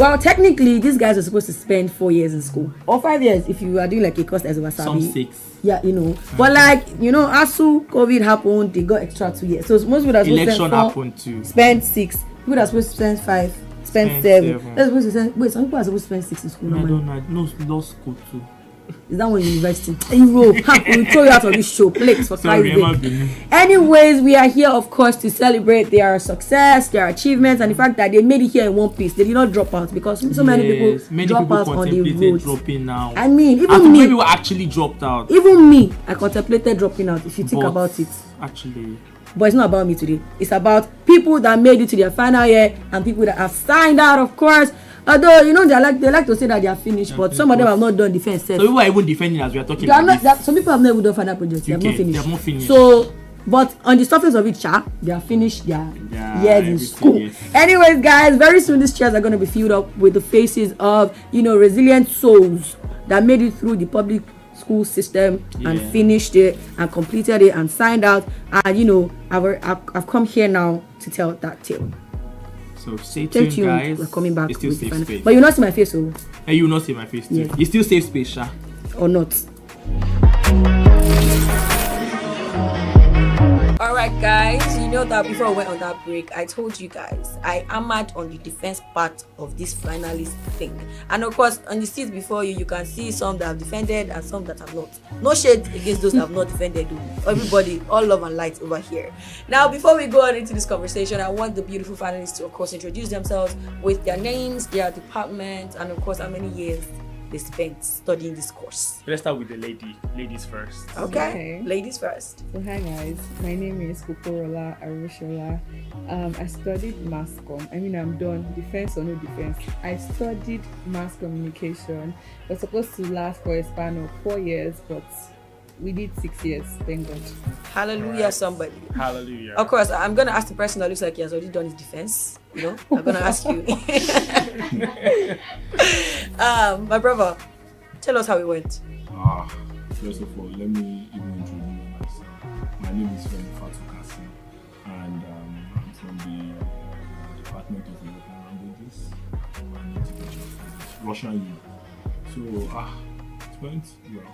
Well, technically, these guys are supposed to spend 4 years in school or 5 years if you are doing like a course as a wasabi. Some 6. Yeah, But like, as soon COVID happened, they got extra 2 years. So most people are supposed to spend 4, happened too. Spend 6. People are supposed to spend 5, spend 7. That's supposed to spend. Wait, some people are supposed to spend 6 in school. I don't know. No, law school too. Is that one university? Europe. We'll throw you out of this show. Please, for Anyways, we are here, of course, to celebrate their success, their achievements, and the fact that they made it here in one piece. They did not drop out because so many people drop out on the road. Dropping now. I mean, even me. me. People actually dropped out. Even me, I contemplated dropping out. If you think about it. Actually. But it's not about me today. It's about people that made it to their final year and people that have signed out, of course. Although they like to say that they are finished, but some of them have not done defense. So people are even defending as we are talking. Some people have not even done final projects. They have not finished. They have not finished. So, but on the surface of it, they are finished their years in school. Yes. Anyways, guys, very soon these chairs are going to be filled up with the faces of resilient souls that made it through the public school system and finished it and completed it and signed out. And I've come here now to tell that tale. So stay tuned, guys. We're coming back. It's still safe space. But you not see my face, so. And you will not see my face too. Yes. It's still safe space, Sha. Or not. Alright guys, you know that before we went on that break, I told you guys I hammered on the defense part of this finalist thing. And of course, on the seats before you can see some that have defended and some that have not. No shade against those that have not defended. Everybody, all love and light over here. Now, before we go on into this conversation, I want the beautiful finalists to, of course, introduce themselves with their names, their departments, and of course, how many years they spent studying this course. Let's start with the ladies first. Okay. Ladies first. So hi guys, my name is Kuporola Arushola. I studied mass comm. I'm done, defense or no defense. I studied mass communication. It was supposed to last for a span of 4 years, but we did 6 years, thank God. Hallelujah, somebody. Hallelujah. Of course, I'm going to ask the person that looks like he has already done his defense. I'm going to ask you. My brother, tell us how it went. First of all, let me even introduce myself. My name is Fatou Kassim, and I'm from the Department of European Languages and Integration Studies, Russian Union. So, it went well.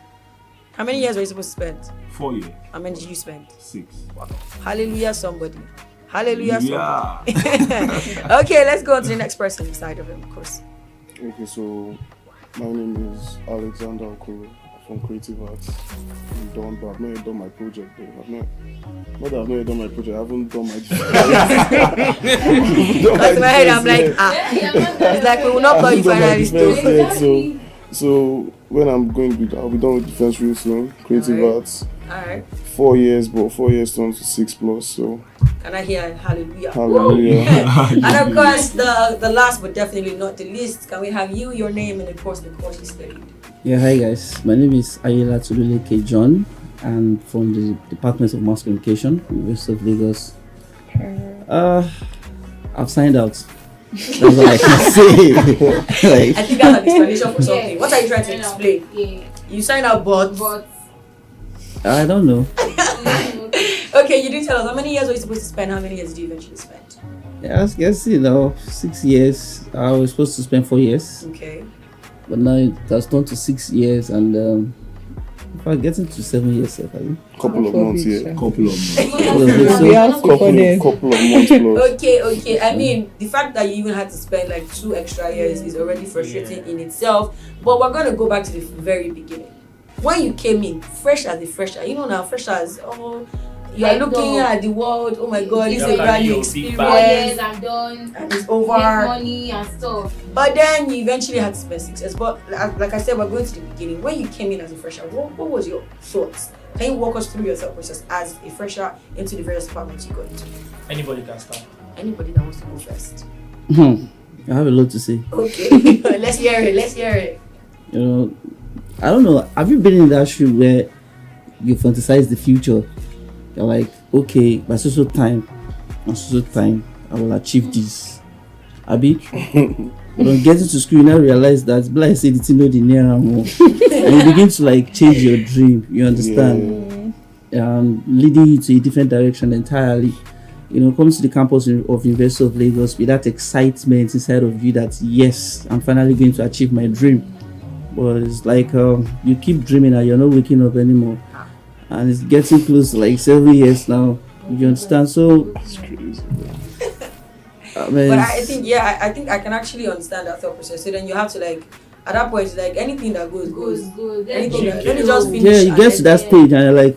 How many years were you supposed to spend? 4 years. How many did you spend? 6. Wow. Hallelujah, somebody. Hallelujah, somebody. Okay, let's go on to the next person inside of him, of course. Okay, so my name is Alexander Okoro from Creative Arts. I've not yet done my project though. I've not yet done my project. I haven't done my That's my head, I'm like, it's like we will not call you finalist too. So when I'll be done with defense real soon. Creative Arts. Alright. 4 years, but 4 years turns to 6+. So can I hear hallelujah? Hallelujah. And of course, the last but definitely not the least, can we have you, your name, and of course the course you studied? Yeah, hi guys. My name is Ayela Tululeke John. I'm from the Department of Mass Communication, University of Lagos. I've signed out. That's all I can say. I think that's an explanation for something. What are you trying to explain? You signed out, but I don't know. Okay, you did tell us how many years were you supposed to spend? How many years did you eventually spend? Yeah, I guess 6 years. I was supposed to spend 4 years. Okay. But now it has turned to 6 years, and if I get into 7 years, couple of months. Couple of months. Okay. I mean, the fact that you even had to spend like 2 extra years is already frustrating in itself. But we're gonna go back to the very beginning. When you came in, fresh as a fresher, now freshers, you are looking at the world. Oh my God, it's a brand new experience. 4 years I'm done. And it's over. Money and stuff. But then you eventually had to spend 6 years. But like I said, we're going to the beginning. When you came in as a fresher, what was your thoughts? Can you walk us through your thought process as a fresher into the various departments you got into? Anybody can start. Anybody that wants to go first. I have a lot to say. Okay, let's hear it. I don't know. Have you been in that shoe where you fantasize the future? You're like, okay, by so time, I will achieve this. Abi, but on getting to school, you now realize that, like I said, it's not the near and you begin to change your dream. You understand? Leading you to a different direction entirely. come to the campus of University of Lagos with that excitement inside of you that yes, I'm finally going to achieve my dream. But it's like you keep dreaming and you're not waking up anymore, and it's getting close to like 7 years now. You understand? So It's crazy. But I think I can actually understand that thought process. So then you have to like at that point, like anything that goes. Anything that, let me just finish. yeah, you get to that then- stage and you're like,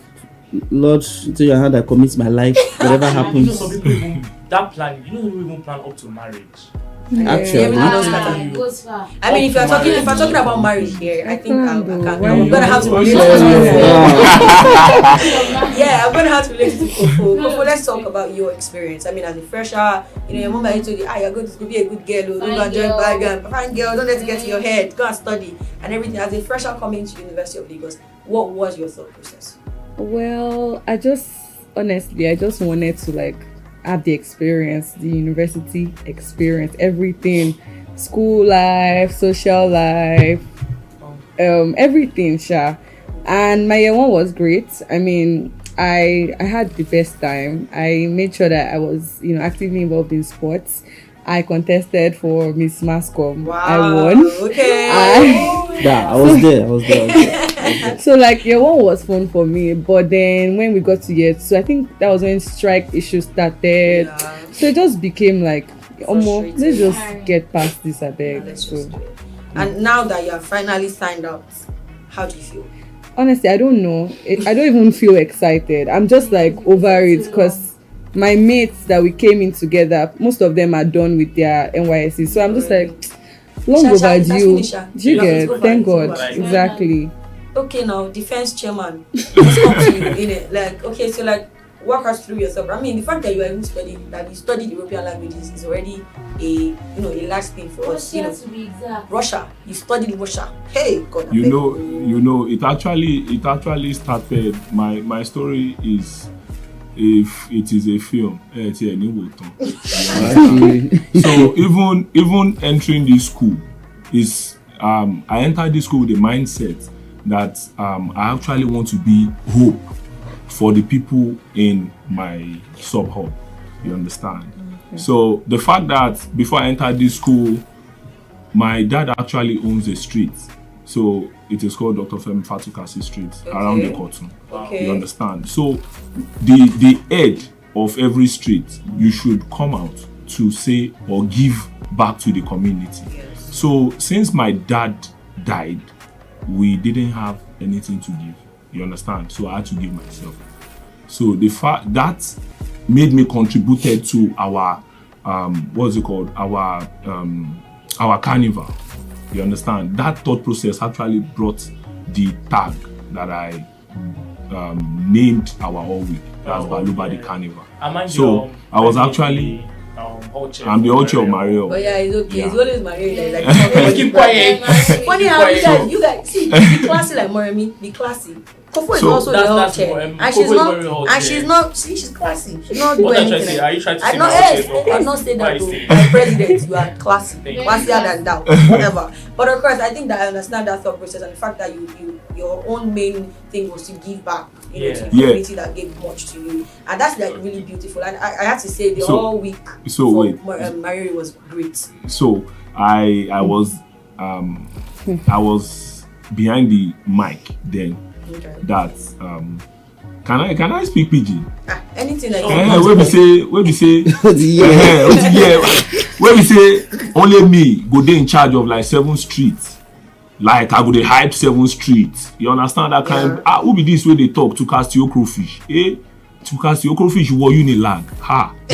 Lord, into your hand I commit my life. Whatever You know, happens. some people even that plan. You know, some people even plan up to marriage. Actually, Everything else Ah, matters. it goes far. I mean, if you're talking about marriage here, I think I'm gonna have to Why relate you- to yeah, I'm gonna have to relate to Kofo. Kofo, let's talk about your experience. I mean, as a fresher, your mom told you, you're going to be a good girl, don't go and join bad girl, fine girl, don't let it get to your head, go and study and everything. As a fresher coming to University of Lagos, what was your thought process? Well, I just wanted to like have the experience, the university experience, everything, school life, social life, everything, sha. And my year one was great. I mean, I had the best time. I made sure that I was, actively involved in sports. I contested for Miss Mascom. I won. Okay. Yeah, I was there. So like year one was fun for me, but then when we got to year two, I think that was when strike issues started. Yeah. So it just became like, let's Frustrating. just get past this, I beg. Let's So just do it. And now that you have finally signed up, how do you feel? honestly, I don't know. I don't even feel excited. I'm just like over it because my mates that we came in together, most of them are done with their NYSC. So I'm just like, long Sha, sha, it's overdue. finished, sha. Do you Yeah, get? it's over, Thank it's God. over. Exactly. Okay, now defense chairman, let's come to you in it. Like, okay, so like walk us through yourself. I mean, the fact that you are even studying, that you studied European languages is already a large thing for us. Russia to be exact. Russia, you studied Russia. Hey, God. I You beg. know, it actually started. My story is, if it is a film, so even entering this school is I entered this school with the mindset that I actually want to be hope for the people in my sub hub. You understand? So the fact that before I entered this school, my dad actually owns a street. So it is called Dr. Femi Fatukasi Street around the Cotton. Okay. You understand? So the head of every street, you should come out to say or give back to the community. Yes. So since my dad died, we didn't have anything to give. You understand? So I had to give myself. So the fact that made me contributed to our what's it called? Our carnival. You understand? That thought process actually brought the tag that I named our all week. That's Baluba the Carnival. So I was actually I'm the hall chair of Mario. But yeah, it's okay. Yeah. It's always my area. Like, Let's keep quiet. funny how you guys see be classy like Moremi, be classy. Kofo is So also the that's hall more, chair, and Kofo she's is not, very hall and chair. she's not. See, she's classy. She's not doing What are you trying to anything. say? Are you trying to I say know, my yes, hall chair I is not say Why that you though. saying My president, you are classy, Thank you. classier than thou, whatever. But of course, I think that I understand that thought process and the fact that your own main thing was to give back, to the Yeah. community that gave much to you, and that's like really beautiful. And I have to say, the So- whole week so for wait. Mario was great. So I was behind the mic then. Okay. That can I speak pidgin? Anything like Where we say Yeah. where we say only me go dey in charge of like 7 streets. Like I go dey hype 7 streets. You understand that kind? Yeah. Who be this way they talk to cast your crowfish? To cast your crowfish, you were Unilag.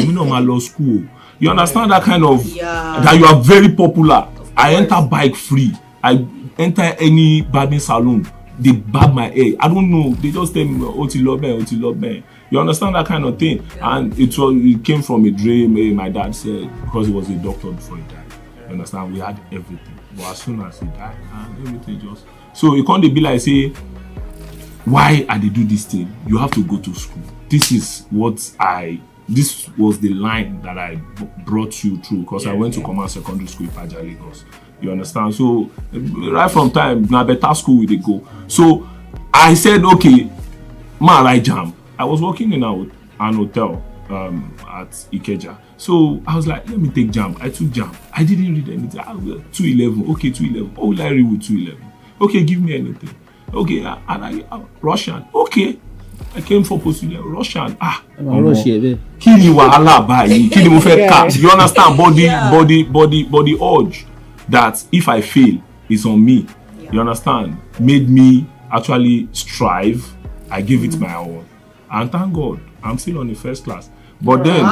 You know my law school. You understand that kind of Yeah. that you are very popular. I enter bike free. I enter any barbing salon. They barb my hair. I don't know. They just tell me, Oti love me. You understand that kind of thing? Yeah. And it came from a dream. My dad said, because he was a doctor before he died. You understand? We had everything. But as soon as he died, everything just. So it can't be like, say, why I they do this thing? You have to go to school. This was the line that I brought you through because I went to Command Secondary School in Paja, Lagos. You understand? So right from time, now better school we they go. So I said, okay, man, I jam. I was working in an hotel at Ikeja. So I was like, let me take jam. I took jam. I didn't read anything. 211. Okay, 211. What will I read with 211? Okay, give me anything. Okay, and I Russian. Okay. I came for postulate Russian. Kí ni wàhálà báyìí? Kí ni mo fẹ́ kà? You understand? Body urge that if I fail, it's on me. You understand? Made me actually strive. I give it my all. And thank God, I'm still on the first class. But then,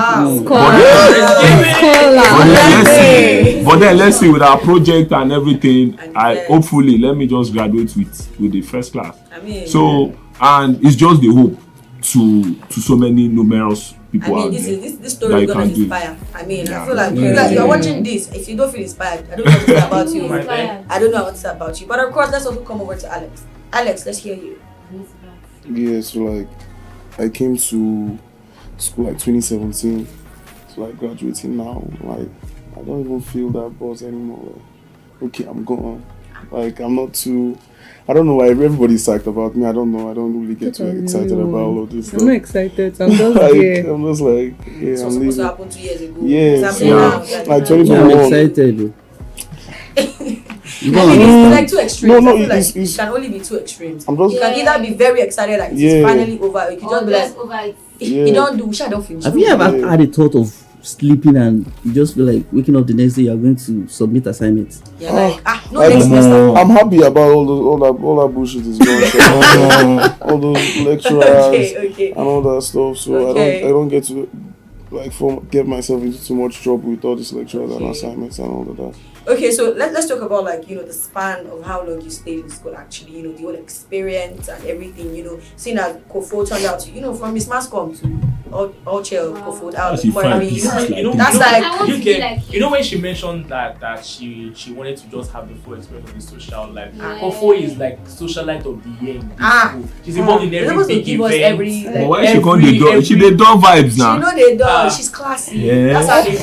let's see with our project and everything. Hopefully let me just graduate with the first class. So and it's just the hope to so many numerous people out there. This story is gonna inspire. I feel like you're watching this. If you don't feel inspired, I don't know what to say about you. I don't know what to say about you. But of course, let's also come over to Alex. Alex, let's hear you. Yeah, so like I came to school like 2017. So like graduating now, like I don't even feel that buzz anymore. Like, okay, I'm gone. Like I'm not too. I don't know why everybody's psyched about me. I don't know. I don't really get too excited about all of this stuff. I'm not excited. I'm just like, I'm just like, yeah, so I'm supposed leaving. to happen 2 years ago. Yeah, like 2021. I'm excited. It's like two extremes. No, I feel like it's it can only be two extremes. I'm just, You can either be very excited like it's finally over, or you can just be like, over it. you don't do, I don't finish. Have you ever had a thought of sleeping and you just feel like waking up the next day you are going to submit assignments? Yeah, like no next semester. I'm happy about all that bullshit is going on. All those lecturers and all that stuff. So I don't get to like get myself into too much trouble with all these lecturers and assignments and all of that. Okay, so let's talk about like the span of how long you stayed in school actually, the whole experience and everything, seeing as Kofo turned out to, from Miss Mascom to all chill Kofo out. That's like when she mentioned that she wanted to just have the full experience of the social life. Kofo is like socialite of the year in school. She's involved in every big event. But why she come she dey do vibes now? She know they do. She's classy. Yeah. That's how they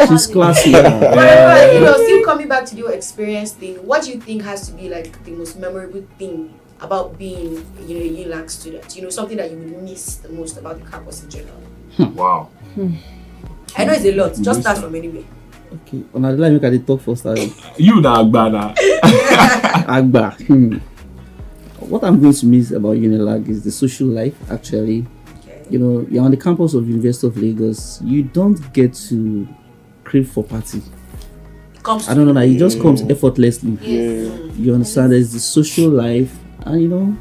do. She's classy. But still coming back to the experience thing, what do you think has to be like the most memorable thing about being a Unilag student? Something that you would miss the most about the campus in general. Wow. I know it's a lot. Just start from anywhere. Okay. On the line, we can talk first. You na Agba. Agba. What I'm going to miss about Unilag is the social life. Actually, you're on the campus of University of Lagos. You don't get to crave for party. I don't know that it just comes effortlessly. You understand? There's the social life and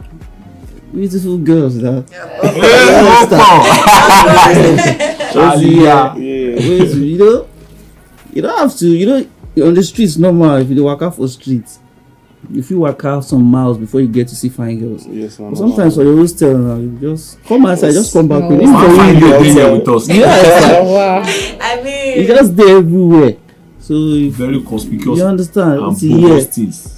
beautiful girls that you don't have to on the streets normal. If you walk out for streets, if you walk out some miles before you get to see fine girls. But sometimes for your hostel now, you just come outside, just come back with us. Wow. I mean, it's just there everywhere. So very conspicuous. You understand? And it's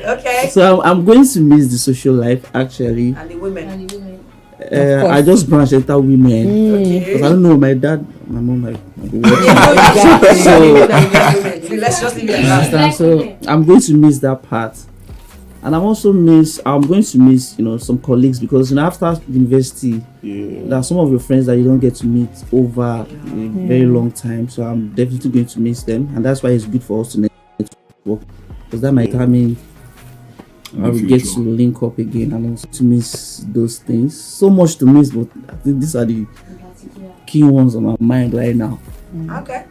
Okay. So I'm going to miss the social life actually. And the women. I just branched into women because I don't know my dad, my mom, so let's just leave it at that. So I'm going to miss that part. And I'm going to miss, some colleagues because after university, there are some of your friends that you don't get to meet over a very long time. So I'm definitely going to miss them, and that's why it's good for us to network because that might mean I will get to link up again and also to miss those things. So much to miss, but I think these are the key ones on my mind right now. Okay.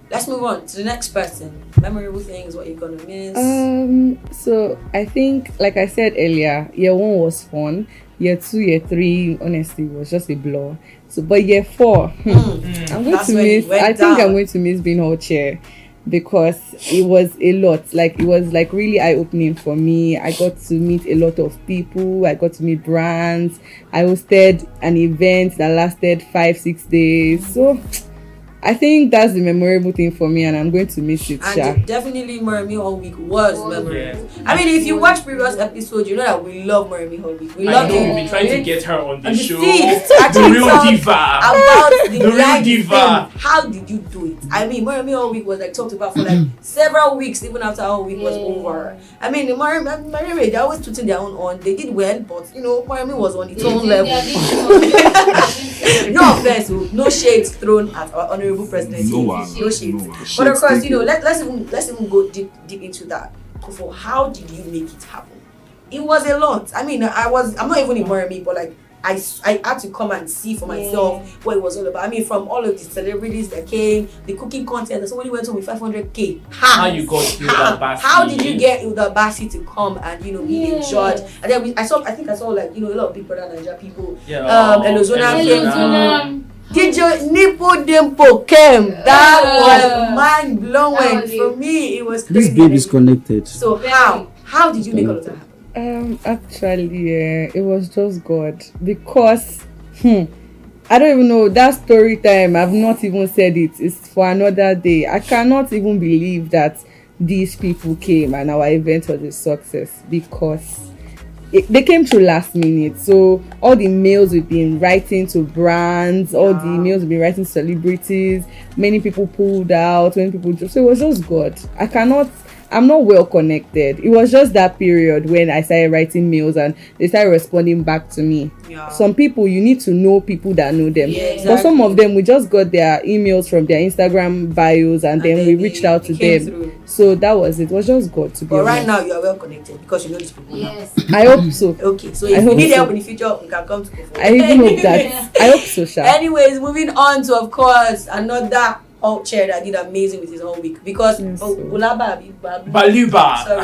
Let's move on to the next person. Memorable things, what you're gonna miss. So I think, like I said earlier, year 1 was fun. Year 2, year 3, honestly, was just a blur. So, but year 4, I'm going to miss being hall chair because it was a lot. Like it was like really eye-opening for me. I got to meet a lot of people. I got to meet brands. I hosted an event that lasted 5-6 days. So I think that's the memorable thing for me, and I'm going to miss it. And definitely Moremi Hall Week was memorable. Yeah. I mean, if you watch previous episodes, you know that we love Moremi Hall Week. We love I know it. we've been trying to get her on the show. It's The actually real talk diva. about the The real life diva. thing. How did you do it? I mean, Moremi Hall Week was like talked about for like several weeks, even after Hall Week was over. I mean, Moremi, they always putting their own on. They did well, but you know, Moremi was on its own level. No offense, no shades thrown at our honorable president. No shades. But of course, you know, let's even go deep into that. For how did you make it happen? It was a lot. I mean, I'm not even in Moremi, but like I had to come and see for myself what it was all about. I mean, from all of the celebrities that came, the cooking contest, somebody went home with 500k. How you got Hilda Bassi? How did you get Hilda Bassi to come and you know be the judge? And then I saw like, you know, a lot of Big Brother Nigeria people. Elozona came. DJ Nipo Dimpo came. That was mind blowing for me. It was crazy. This babe is connected. So how did you make all of that happen? Actually, it was just God, because I don't even know, that story time, I've not even said it. It's for another day. I cannot even believe that these people came and our event was a success, because they came through last minute. So all the mails we've been writing to brands, all the mails we've been writing to celebrities, many people pulled out, many people just, so it was just God. I'm not well connected. It was just that period when I started writing mails and they started responding back to me. Yeah. Some people, you need to know people that know them. Yeah, exactly. But some of them, we just got their emails from their Instagram bios and then we reached out to them. Through. So that was it. It was just God, to be honest. But right now, you are well connected because you know these people. Yes. I hope so. Okay, so if you need help in the future, we can come to Kofo. I even hope that. I hope so, Sha. Anyways, moving on to, of course, another chair that did amazing with his whole week, because Baluba.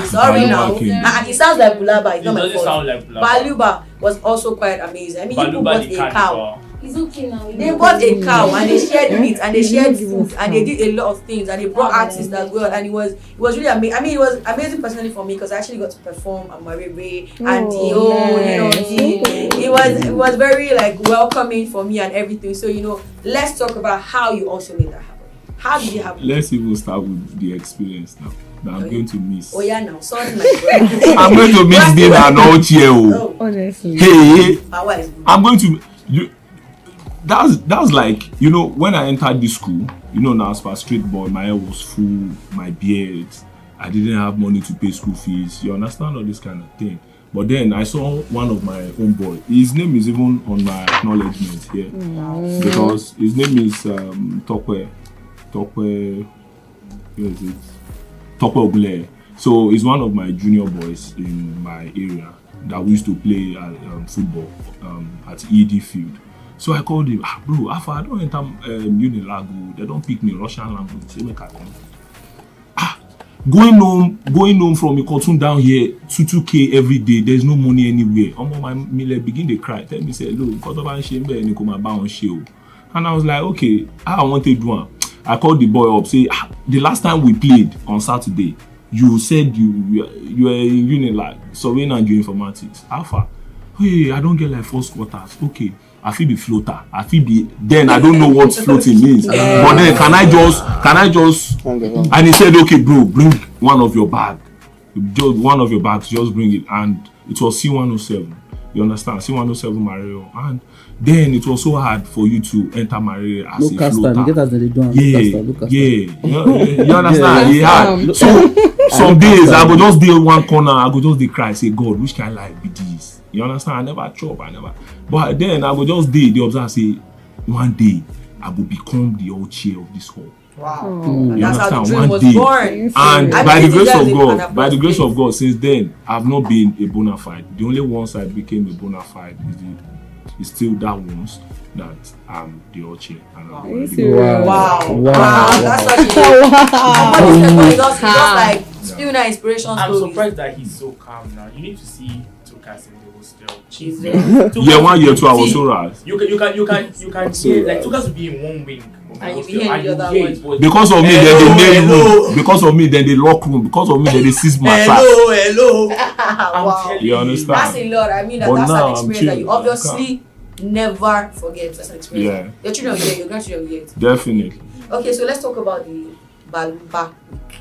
Sorry now. It sounds like Bulaba. It's not my fault. Sound like Bulaba. Baluba was also quite amazing. I mean, people bought a cow. It's okay now. They bought a cow and they shared meat and they shared food and they did a lot of things and they brought artists as well, and it was really amazing. I mean, it was amazing personally for me because I actually got to perform at Marebe and it was very like welcoming for me and everything. So you know, let's talk about how you also made that happen. How did it happen? Let's even start with the experience now that I'm going to miss. Oh yeah, now sorry my brother. I'm going to miss being an old chair. Honestly. Hey, I'm going to. That's like, you know, when I entered this school, you know, now as a street boy, my hair was full, my beard, I didn't have money to pay school fees. You understand all this kind of thing. But then I saw one of my own boy. His name is even on my acknowledgement here, because his name is Tokwe, where is it? Tokwe Ogle. So he's one of my junior boys in my area that we used to play football at ED field. So I called him, bro, I don't enter Unilag, they don't pick me Russian language. Say, make I come. Going home from Ikotun down here, 2k every day, there's no money anywhere. My mile begin to cry. Tell me, say, look, because of my shame, and I was like, okay, I want to do one. I called the boy up, say, the last time we played on Saturday, you said you were in Unilag, surveying and geoinformatics. Alpha, hey, I don't get like first quarters. Okay, I feel the floater. Then I don't know what floating means. But then can I just? And he said, okay, bro, bring one of your bags. Just bring it. And it was C107. You understand? C107 Mario. And then it was so hard for you to enter Mario as a floater. You understand? Yeah. So some days I go just dey one corner, I go just dey cry, say, God, which kind of life be this? You understand? I never chop, But then I go just dey observe, say, one day I will become the old chair of this hall. Wow. You That's understand? how the dream One was day. born. And by the grace of God, since then, I've not been a bona fide. The only once I became a bona fide is still that once that I'm the old chair. And I'm already Wow. That's such a just like spewing that inspiration. I'm surprised that he's so calm now. You need to see Tukas in the hostel. Year 1, year 2, I was so right. You can see like Tukas will be in one wing. And you be here in the other one. Because of me, then they nail room. Because of me, then they lock room. Because of me, then they seize my fat. Hello. Wow. You understand? That's a lot. I mean, that's an experience that you obviously never forget. That's an experience. Yeah. Your children will hear, your grandchildren will hear it. Definitely. Okay, so let's talk about the Baluba week.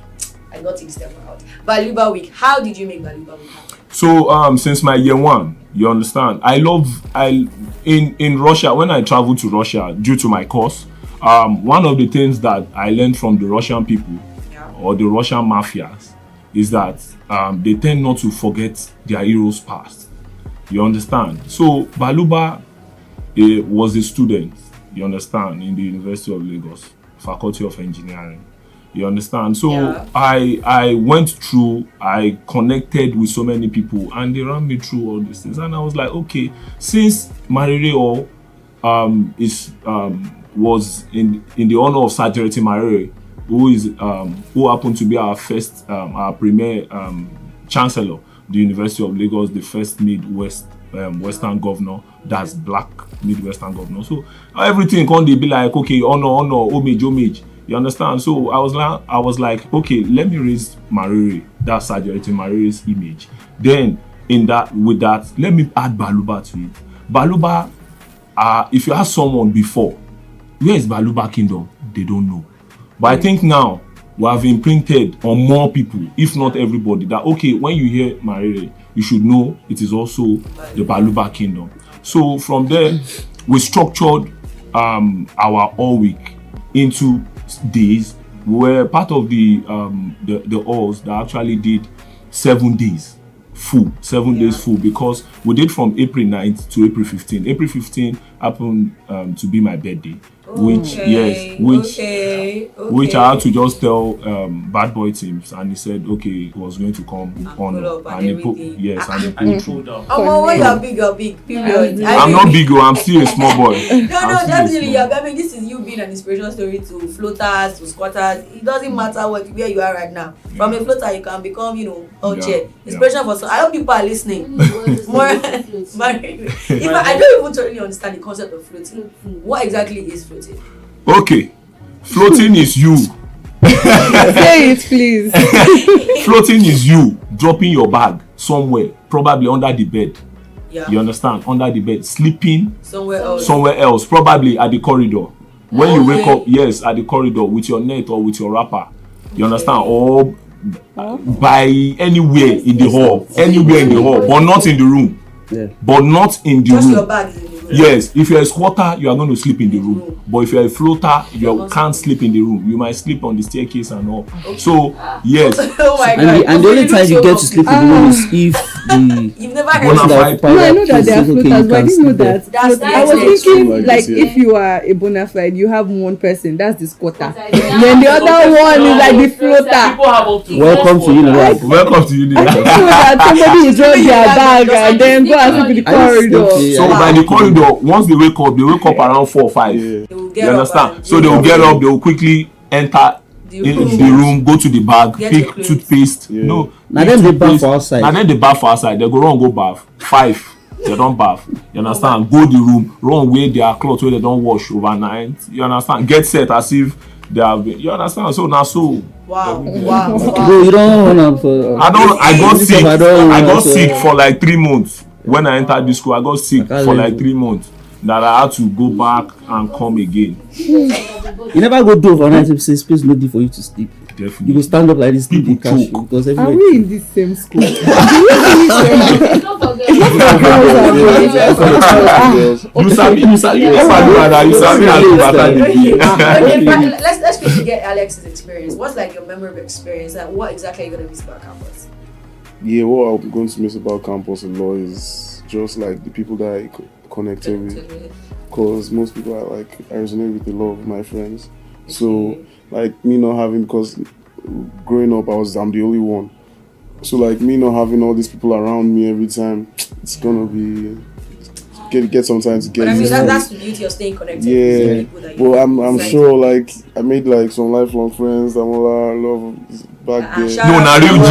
I got it step out. Baluba week. How did you make Baluba week happen? So since my year one, you understand, in Russia, when I traveled to Russia due to my course, one of the things that I learned from the Russian people or the Russian mafias is that they tend not to forget their heroes past. You understand? So Baluba was a student, you understand, in the University of Lagos, Faculty of Engineering. You understand? So I went through, I connected with so many people and they ran me through all these things. And I was like, okay, since Marire was in the honor of Sajireti Marire, who happened to be our first, our premier chancellor, the University of Lagos, the first Midwest Western governor, that's black Midwestern governor. So everything can be like, okay, honor, homage. You understand? So I was like, okay, let me raise Mariri, that's Sajireti Mariri's image. Then with that, let me add Baluba to it. Baluba, if you ask someone before, where is Baluba Kingdom? They don't know. But I think now we have imprinted on more people, if not everybody, that okay, when you hear Mariri, you should know it is also the Baluba Kingdom. So from there, we structured our all week into days. We were part of the halls that actually did 7 days full, 7 days full, because we did from April 9th to April 15th. April 15th happened to be my birthday, which I had to just tell Bad Boy Teams, and he said okay, he was going to come on, and he put and he pulled up. Oh, when you're big, period. I'm not big, I'm still a small boy. No, definitely. I mean, this is you being an inspirational story to floaters, to squatters. It doesn't matter where you are right now. From a floater, you can become, inspiration for some. I hope people are listening. More, if I don't even totally understand the concept of floating. What exactly is floating? Okay, floating is you. Say it, please. Floating is you dropping your bag somewhere, probably under the bed. Yeah. You understand? Under the bed, sleeping somewhere else, probably at the corridor. When you wake up, yes, at the corridor with your net or with your wrapper. You understand? Or by anywhere in the hall, but not in the room. Yeah. But not in the Just room. Your bag is in the room. Yes, if you're a squatter, you are going to sleep in the room. But if you're a floater, you can't sleep in the room. You might sleep on the staircase and all. Okay. So, yes. Oh my God. And the only time you get to sleep in the room is if You've never heard No, I know that they are floaters, but I didn't know that. I was thinking, like, if you are a bona fide, you have one person, that's the squatter. Then the other one is like the floater. People have up to welcome to Unilag. Welcome to I Unilag. think so that somebody will drop their bag and then go and sleep in the corridor. So by the corridor, once they wake up around 4 or 5. Yeah. You understand? So they will get up, they will quickly enter in the room, go to the bag, pick toothpaste. Yeah. No. Now then they bath for outside. Now then they bath for outside. They go run, go bath. 5. They don't bath. You understand? Go the room, run away their clothes where they don't wash overnight. You understand? Get set as if they have been. You understand? So now Wow. Bro, you don't want to. I got sick for like 3 months. When I entered the school, I got sick for like 3 months. That I had to go back and come again. You never go do overnight if space no dey for you to sleep. Definitely. You go stand up like this, people catch you because Are we in the same school? Don't forget. You sabi Let's quickly get Alex's experience. What's like your memorable experience and what exactly are you gonna miss about campus? Yeah, what I'm going to miss about campus a lot is just like the people that I connected with, because most people I resonate with a lot of my friends. So like me not having, because growing up I'm the only one, so like me not having all these people around me every time, it's gonna be get some time to get. But I mean that's the beauty of staying connected. Yeah, with people that well I'm sure like I made like some lifelong friends. I love back there. No, na real G.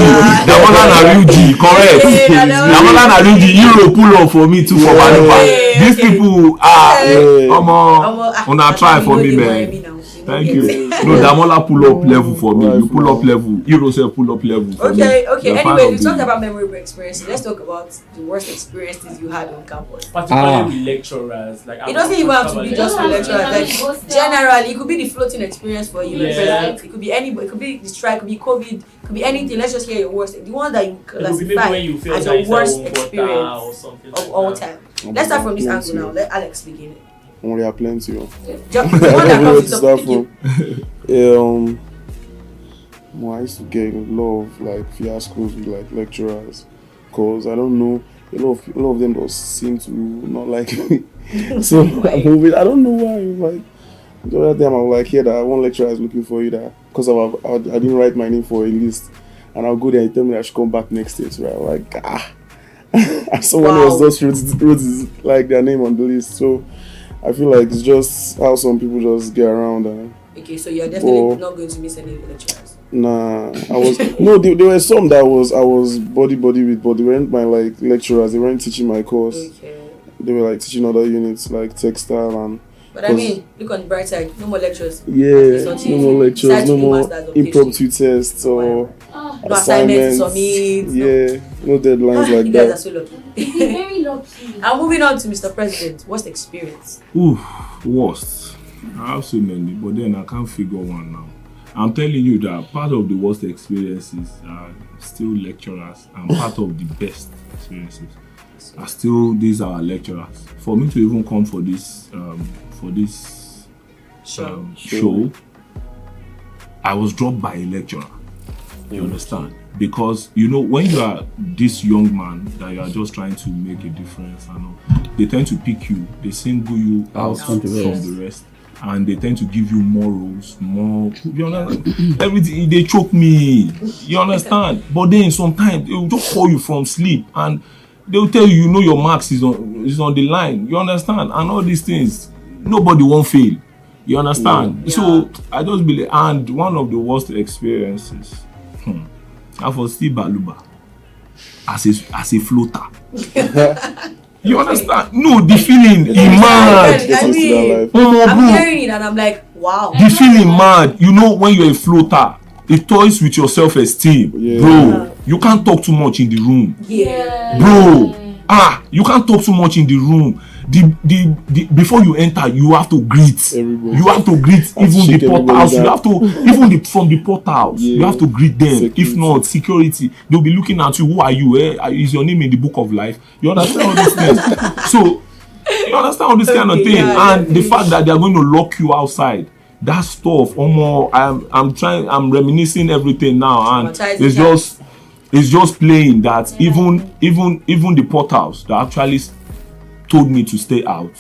Damola na real G, correct. Damola na real G. Euro pull up for me too for Baluba. These people are una try for me, man. Thank Yes. you. No, Damola pull up level for me. Right, You pull up man. level. Hero self pull up level for me. Okay. You're part Anyway, of we talked the- about memorable experiences. Let's talk about the worst experiences you had on campus. Particularly with lecturers. Like It doesn't even have to be just with It doesn't have to be lecturers. Like hostel. generally, it could be the floating experience for you. Yeah. President. It could be anybody. It could be the strike. It could be COVID. It could be anything. Let's just hear your worst. The one that you It could be maybe classify when you feel as that your it's worst that one quarter experience or something of like all that. time. Let's start from this Plenty. angle now. Let Alex begin it. Only have plenty. Oh. Just I the one that don't know where comes to with start something. from. Yeah, well, I used to get a lot of like fiascos with like lecturers, cause I don't know, a lot of them just seem to not like me. So I don't know why. Like the other time I was like, that one lecturer is looking for you, that because I didn't write my name for a list, and I'll go there and tell me I should come back next year. So I'm like, and someone else just wrote like their name on the list. So I feel like it's just how some people just get around. And Okay, so you're definitely not going to miss any lecturers. nah, I was no. There were some that I was body with, but they weren't my like lecturers. They weren't teaching my course. Okay. They were like teaching other units like textile and But I mean, look on the bright side. No more lectures. yeah, Something no more lectures, besides no the more masters of impromptu tests or No assignments to assignments. submit. Yeah, no deadlines like You guys are that. so lucky. You're very lucky. And moving on to Mr. President, worst experience? Ooh, worst. I have so many, but then I can't figure one now. I'm telling you that part of the worst experiences are still lecturers, and part of the best experiences are still these are lecturers. For me to even come for this show, I was dropped by a lecturer. You understand? Because when you are this young man that you are just trying to make a difference, they tend to pick you, they single you out from the rest, and they tend to give you morals, more. You understand? Everything they choke me. You understand? But then sometimes they will just call you from sleep and they will tell you, your marks is on the line. You understand? And all these things, nobody won't fail. You understand? Yeah. So I just believe, and one of the worst experiences, I was still Baluba as a floater. You understand? No, the feeling is mad. I mean, I'm hearing it and I'm like, wow. The feeling mad. When you're a floater, it toys with your self-esteem. Yeah. Bro, you can't talk too much in the room. Yeah. Bro, you can't talk too much in the room. The before you enter, you have to greet. Everybody. You have to greet even the portals. You have to even from the portals. Yeah. You have to greet them. Security. If not, security, they'll be looking at you. Who are you? Is your name in the book of life? You understand all these things? So you understand all this kind of thing, and the fact that they are going to lock you outside. That stuff. I'm reminiscing everything now, and it's just playing that even the portals that actually told me to stay out,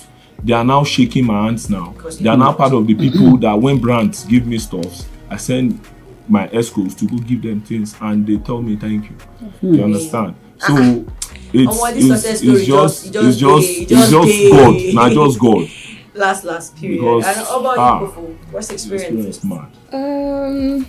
they are now shaking my hands now. They are now part of the people that when brands give me stuff, I send my escorts to go give them things and they tell me thank you. You understand? So it's just God. Not just God. Last period. Because, and how about you, Kofo? What's Experience experience? mad.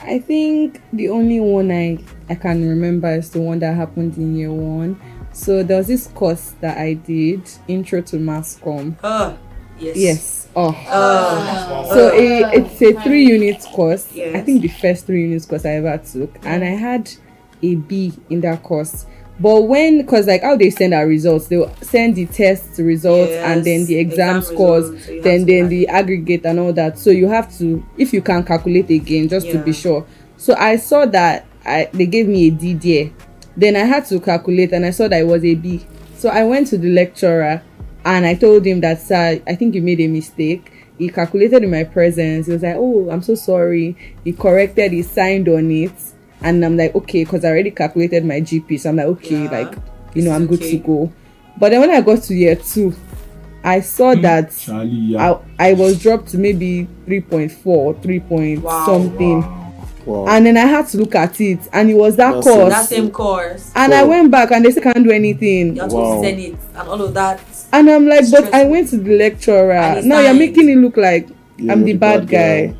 I think the only one I can remember is the one that happened in year 1. So there was this course that I did, Intro to Mass Comm. Yes. Yes. So So it's a 3-unit course. Yes. I think the first 3 units course I ever took, and I had a B in that course. But because like how they send our results, they'll send the test results and then the exam scores, results, so then the aggregate and all that. So you have to, if you can calculate again, just to be sure. So I saw that they gave me a D there. Then I had to calculate and I saw that it was a B. So I went to the lecturer and I told him that, sir, I think you made a mistake. He calculated in my presence. He was like, oh, I'm so sorry. He corrected, he signed on it. And I'm like, okay, because I already calculated my GP. So I'm like, okay, I'm good to go. But then when I got to year 2, I saw that I was dropped to maybe 3.4, 3 point something. Wow. And then I had to look at it, and it was that course. That same course. And I went back, and they still can't do anything. You have to send it and all of that. And I'm like, but I went to the lecturer. Now you're making it look like I'm the bad guy.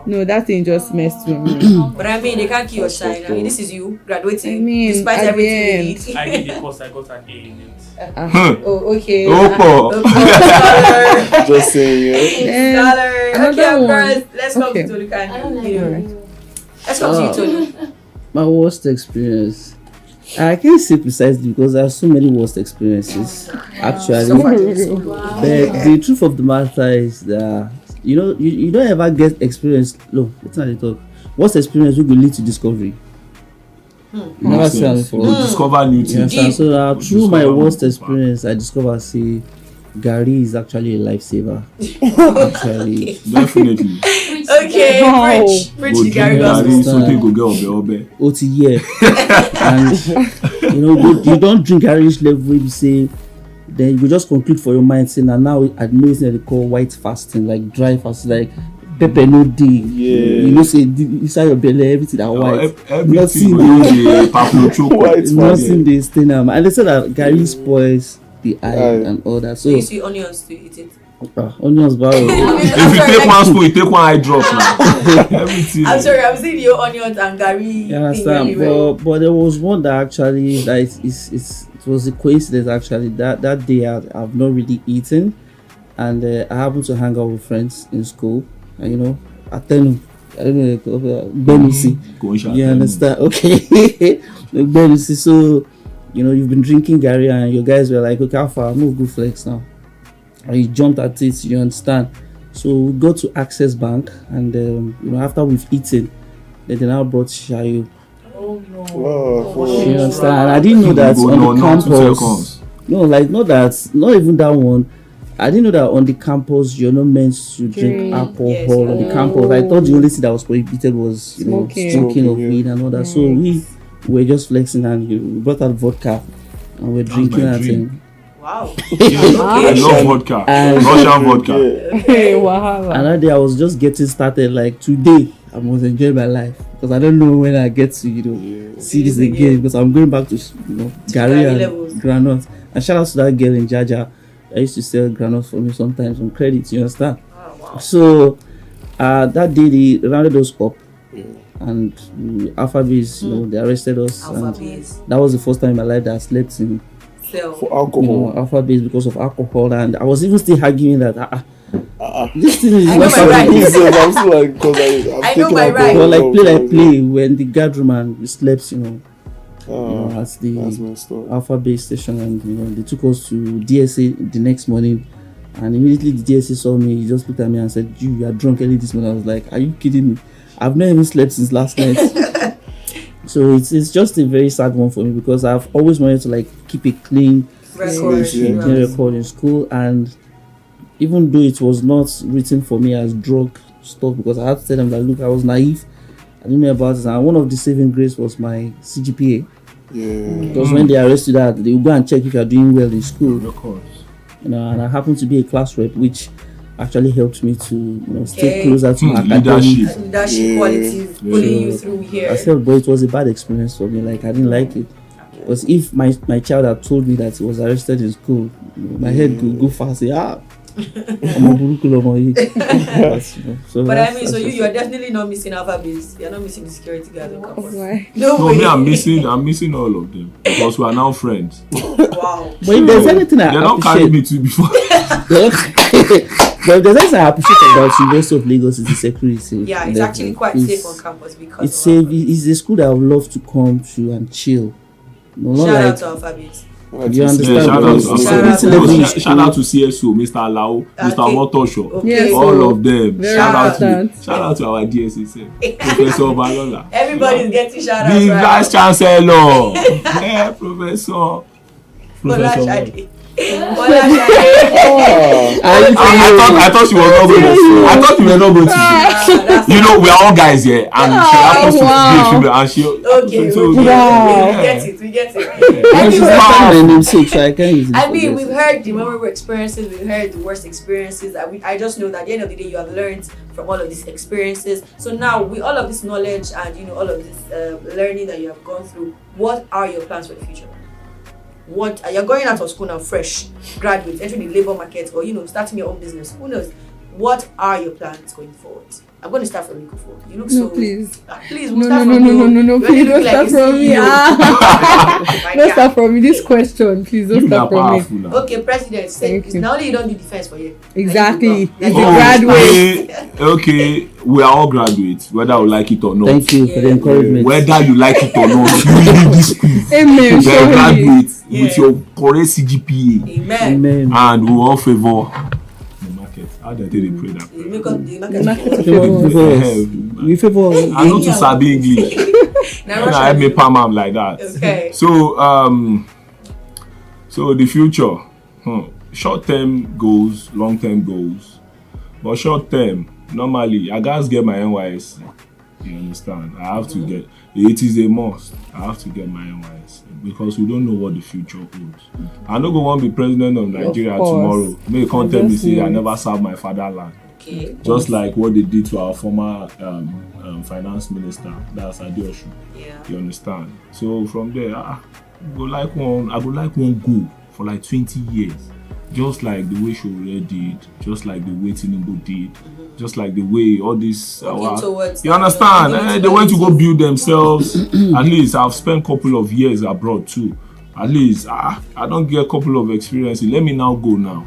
No, that thing just messed with me. But I mean, they can't kill your shine. I mean, this is you graduating. I mean, despite at the everything you end. need. I did the course, I got an A in it. Oh, okay. Opo. Scholar. Just saying, yeah. And Scholar. another Okay, of one. course. Let's come Okay. to Tolu. I don't like You know. you. Let's come to you, Tolu. My worst experience. I can't say precisely because there are so many worst experiences So actually. far, it's so low. Wow. But the truth of the matter is that you don't ever get experience. No, it's not the talk. Worst experience will lead to discovery. You never see am You before. go discover new You things. understand? So You through my discover worst more experience, I discovered say Gary is actually a lifesaver. Actually, Definitely. Okay, Wow. preach Go the Gary drink gospel. garri, so take go get obe. OT year, and you don't drink Irish level. You say, then you just conclude for your mind saying, and now I know it's what they call white fasting, like dry fasting, like pepper no day. Yeah. You know, say inside your belly everything that white. Everything Nothing wey dey paplo choke. White Nothing they stain am, and they say that Gary spoils the eye Aye. and all that. So So you see onions to eat it. onions barrel. If you take one spoon, you take one eye drop now. Everything. I'm sorry, I'm seeing your onions and Gary You thing understand? really well. But there was one that actually that it was a coincidence actually. That day I've not really eaten, and I happened to hang out with friends in school, and I tell them, I don't know, Benusi. Go and shout You at understand? Okay. Benusi. So you've been drinking Gary, and your guys were like, okay, how far? I'm gonna go flex now. And you jumped at it. You understand? So we go to Access Bank, and after we've eaten, they now brought Shayo. Oh no. Oh, You understand? And I didn't know that Go on no, the no, 2 campus. seconds. No, like not even that one. I didn't know that on the campus you're not meant to drink alcohol Yes. on the campus. I thought the only thing that was prohibited was Smoking. smoking of Smoking, weed and all that. So we were just flexing, and we brought out vodka and we're drinking my that dream. thing. Wow. I love vodka. And- Russian vodka. Yeah. Hey, wahala. And that day I was just getting started. Like today, I must enjoy my life because I don't know when I get to Yeah. see this Yeah. again, because I'm going back to Gary Gary and levels. granules. And shout out to that girl in Jaja. I used to sell granules for me sometimes on credit. You understand? Oh, wow. So that day they rounded us up, and Alpha Base, they arrested us. Alpha And Base. that was the first time in my life that I slept in So For alcohol. Alpha Base because of alcohol, and I was even still arguing that this thing is I know not my something. rights. I'm still like, because I've I know taken my alcohol right. But like all play the like time. play when the guard room and we slept, at That's the messed up. Alpha Base station, and they took us to DSA the next morning, and immediately the DSA saw me. He just looked at me and said, "You are drunk early this morning." I was like, "Are you kidding me? I've not even slept since last night." So it's just a very sad one for me because I've always wanted to like keep a clean record. Yeah. record in school, and even though it was not written for me as drug stuff, because I had to tell them that look, I was naive, I didn't know about it, and one of the saving grace was my CGPA. Yeah. Because when they arrest you, that they will go and check if you are doing well in school, Of course. and I happened to be a class rep, which actually helped me to stay Okay. closer to my academic. Leadership. Leadership Yeah. qualities pulling you through here. I said, but it was a bad experience for me. Like I didn't like it. Because if my child had told me that he was arrested in school, my head could go fast. Say, I'm a burukulo moyi. So But I that's- mean, so that's you just are definitely not missing Alpha Base. You're not missing the security guard on campus. Why? No No, way. me, I'm missing all of them because we are now friends. Wow. But if there's anything I They don't carry appreciate, me to before. but if there's anything I appreciate about University of Lagos is the security. Yeah, it's level. actually quite It's- safe on campus because It's of safe. Alpha Base. It's a school that I would love to come to and chill. No, not Shout like out to Alpha Base. You understand? Yeah, shout out Because to Shout Shout out to level them. is shout out to CSO, Mr. Lau, Mr. Okay. Motosho. Okay. Yes. All of them. Very Shout important. out to our DSA, Professor Balola. Everybody's getting shout outs. The right Vice now. Chancellor. Yeah, Professor. Bola Professor. Shade. Bola Shade. I thought she was not going to. I thought you were not going to. That's You know, we are all guys here, and she happens to be a female, and she. okay. so- Okay. Wow. We get it. We get it. Because it's Anyway, not my namesake, so I can't use it. I for mean, this. we've heard the memorable experiences, we've heard the worst experiences. I just know that at the end of the day, you have learned from all of these experiences. So now, with all of this knowledge and all of this learning that you have gone through, what are your plans for the future? What you're going out of school now, fresh graduate, entering the labor market, or starting your own business. Who knows? what are your plans going forward? I'm going to start from you, Kofo. You look No, so... please. Please, No, we'll no, start no, from no, you. no, no, You please look don't like start a from me. CEO. Don't start from me. This question, please don't You start are from me. powerful now. Okay, President, say, Thank it's you. not only you don't do defense for you. Exactly. There It's you a go. graduate. Okay, we are all graduates, whether we like it or not. Thank you for the Yeah. encouragement. Whether you like it or not, you will leave this school. Amen. You are Surely. graduates Yeah. with your correct CGPA, Amen. Amen. and we all favor the market. How did they pray that? You make up the The market. market Favor for us. us. We favor us. I know to sabi English. Now, Can I help me palm am like that? Okay. So the future, short-term goals, long-term goals. But short-term, normally, I guys get my NYSC. You understand? I have to get, it is a must. I have to get my NYSC because we don't know what the future holds. I no go want to be president of Nigeria course. tomorrow. May you come tell me say I Obviously. never served my fatherland. Okay. Just like what they did to our former finance minister, that's Adeosun. Yeah. You understand? So from there, I go like one go for like 20 years. Just like the way Showore did, just like the way Tinubu did, just like the way all this. Working towards You that, understand? They went to go municipalities. build themselves. At least I've spent a couple of years abroad too. At least I don't get a couple of experiences. Let me now go now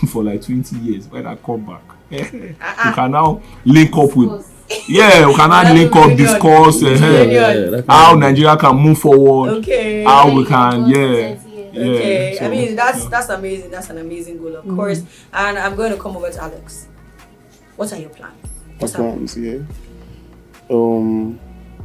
for like 20 years. When I come back, we can now link up with. Yeah, we can now link up, discuss how Nigeria can move forward. Okay. How we can, yeah. Okay, so, I mean that's amazing. That's an amazing goal, of course. And I'm going to come over to Alex. What are your plans? My plans, yeah.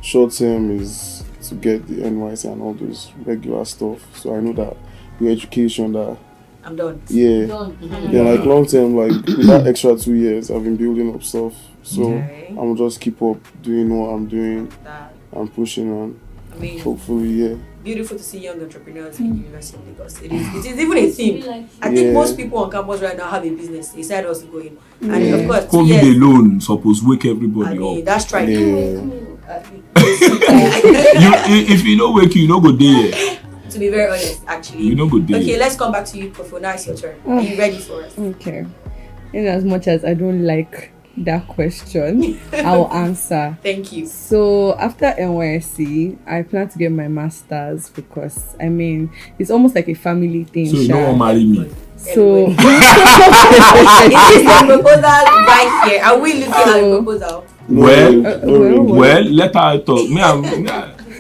Short term is to get the NYC and all those regular stuff. So I know that with education that I'm done. yeah. Then like long term, like with that extra 2 years, I've been building up stuff. So Okay. I'm just keep up doing what I'm doing That, and pushing on. I mean, Hopefully, yeah. beautiful to see young entrepreneurs in the University of Lagos. It is even a theme. I think Yeah. most people on campus right now have a business. They said us going. And of course, 2 COVID years. alone suppose wake I everybody mean, up. that's right. Yeah. If you don't wake you no go there. To be very honest, actually. You no go there. Okay, let's come back to you, Kofo. Now it's your turn. Are you ready for us? Okay. In as much as I don't like that question, I'll answer. Thank you. So after NYSC, I plan to get my master's because I mean it's almost like a family thing. So you sha. don't want marry me. So It is the proposal right here. Are we looking at the proposal? Well, let her talk. Me,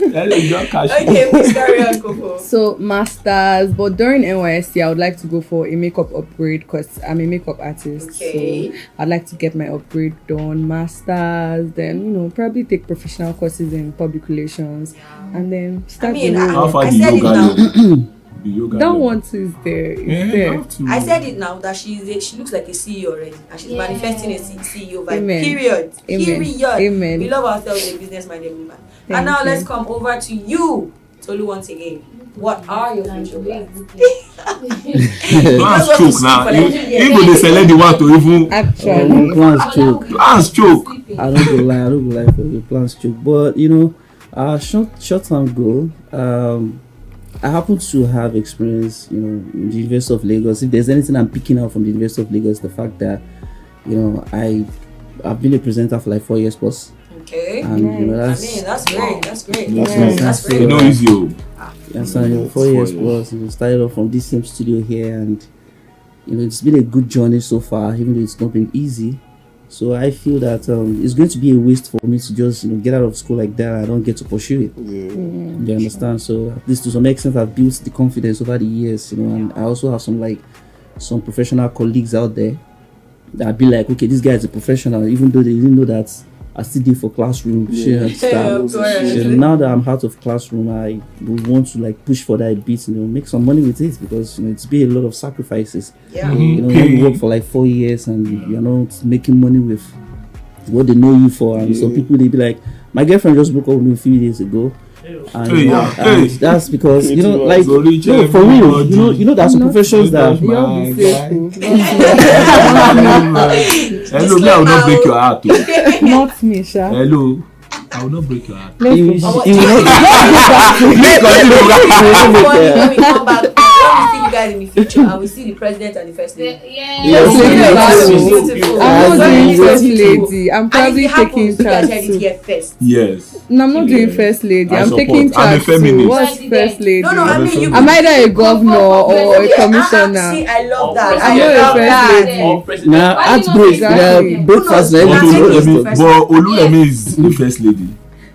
you just catch me. Okay, please carry on, Kofo. So masters, but during NYSC I would like to go for a makeup upgrade because I'm a makeup artist. Okay. So I'd like to get my upgrade done, masters, then probably take professional courses in public relations, and then start. I mean, the How role. far I the said it yoga now. level? The yoga That level. one too is there. It's Yeah, you there. have to. I said it now that she looks like a CEO already, and she's Yeah. manifesting a CEO vibe. Amen. Period. Amen. Period. Amen. We love ourselves a business-minded woman. Thank And now you. let's come over to you, Tolu, once again. What are your future plans? Plans choke now. for like 2 years. Even they select the one to even Actually, Plans choke. plans choke. I don't go lie for the plans choke. But short term goal. I happen to have experience, in the University of Lagos. If there's anything I'm picking out from the University of Lagos, the fact that, I've been a presenter for like 4 years plus, Okay. and I mean, that's great. That's great. That's nice. That's great. You know, easy. yeah, so 4 years plus. Started off from this same studio here, and it's been a good journey so far, even though it's not been easy. So I feel that it's going to be a waste for me to just get out of school like that. I don't get to pursue it. Yeah. You understand? So at least to some extent, I've built the confidence over the years, and I also have some professional colleagues out there that be like, okay, this guy is a professional, even though they didn't know that I still did for classroom. Yeah. You understand? Of course. So now that I'm out of classroom, I would want to push for that a bit, make some money with it, because it's been a lot of sacrifices. Yeah. When you work for like 4 years and you're not making money with what they know you for, and some people they be like, my girlfriend just broke up with me a few days ago, and, and that's because for real, there's some professions that you'll be safe. Hello, me, I will not break your heart. Oh. Not me, Sha. Hello, I will not break your heart. Let's you go will back. you will not When we come back, when we see you guys in the future and we see the president and the first lady. Yes, Beautiful. I'm not doing first lady. I'm And if probably it taking happens, you guys charge heard it too. here first. Yes. No, I'm not doing first lady. I I'm support. taking I'm a charge too. feminist. What's first lady? No, I mean you. I'm either a governor or a commissioner. See, I love that. I'm not a first lady. Or president. Now, Why at you not break, say exactly? breakfast, No, no, like, no, you no, know, no, But no. Oluremi is the first lady.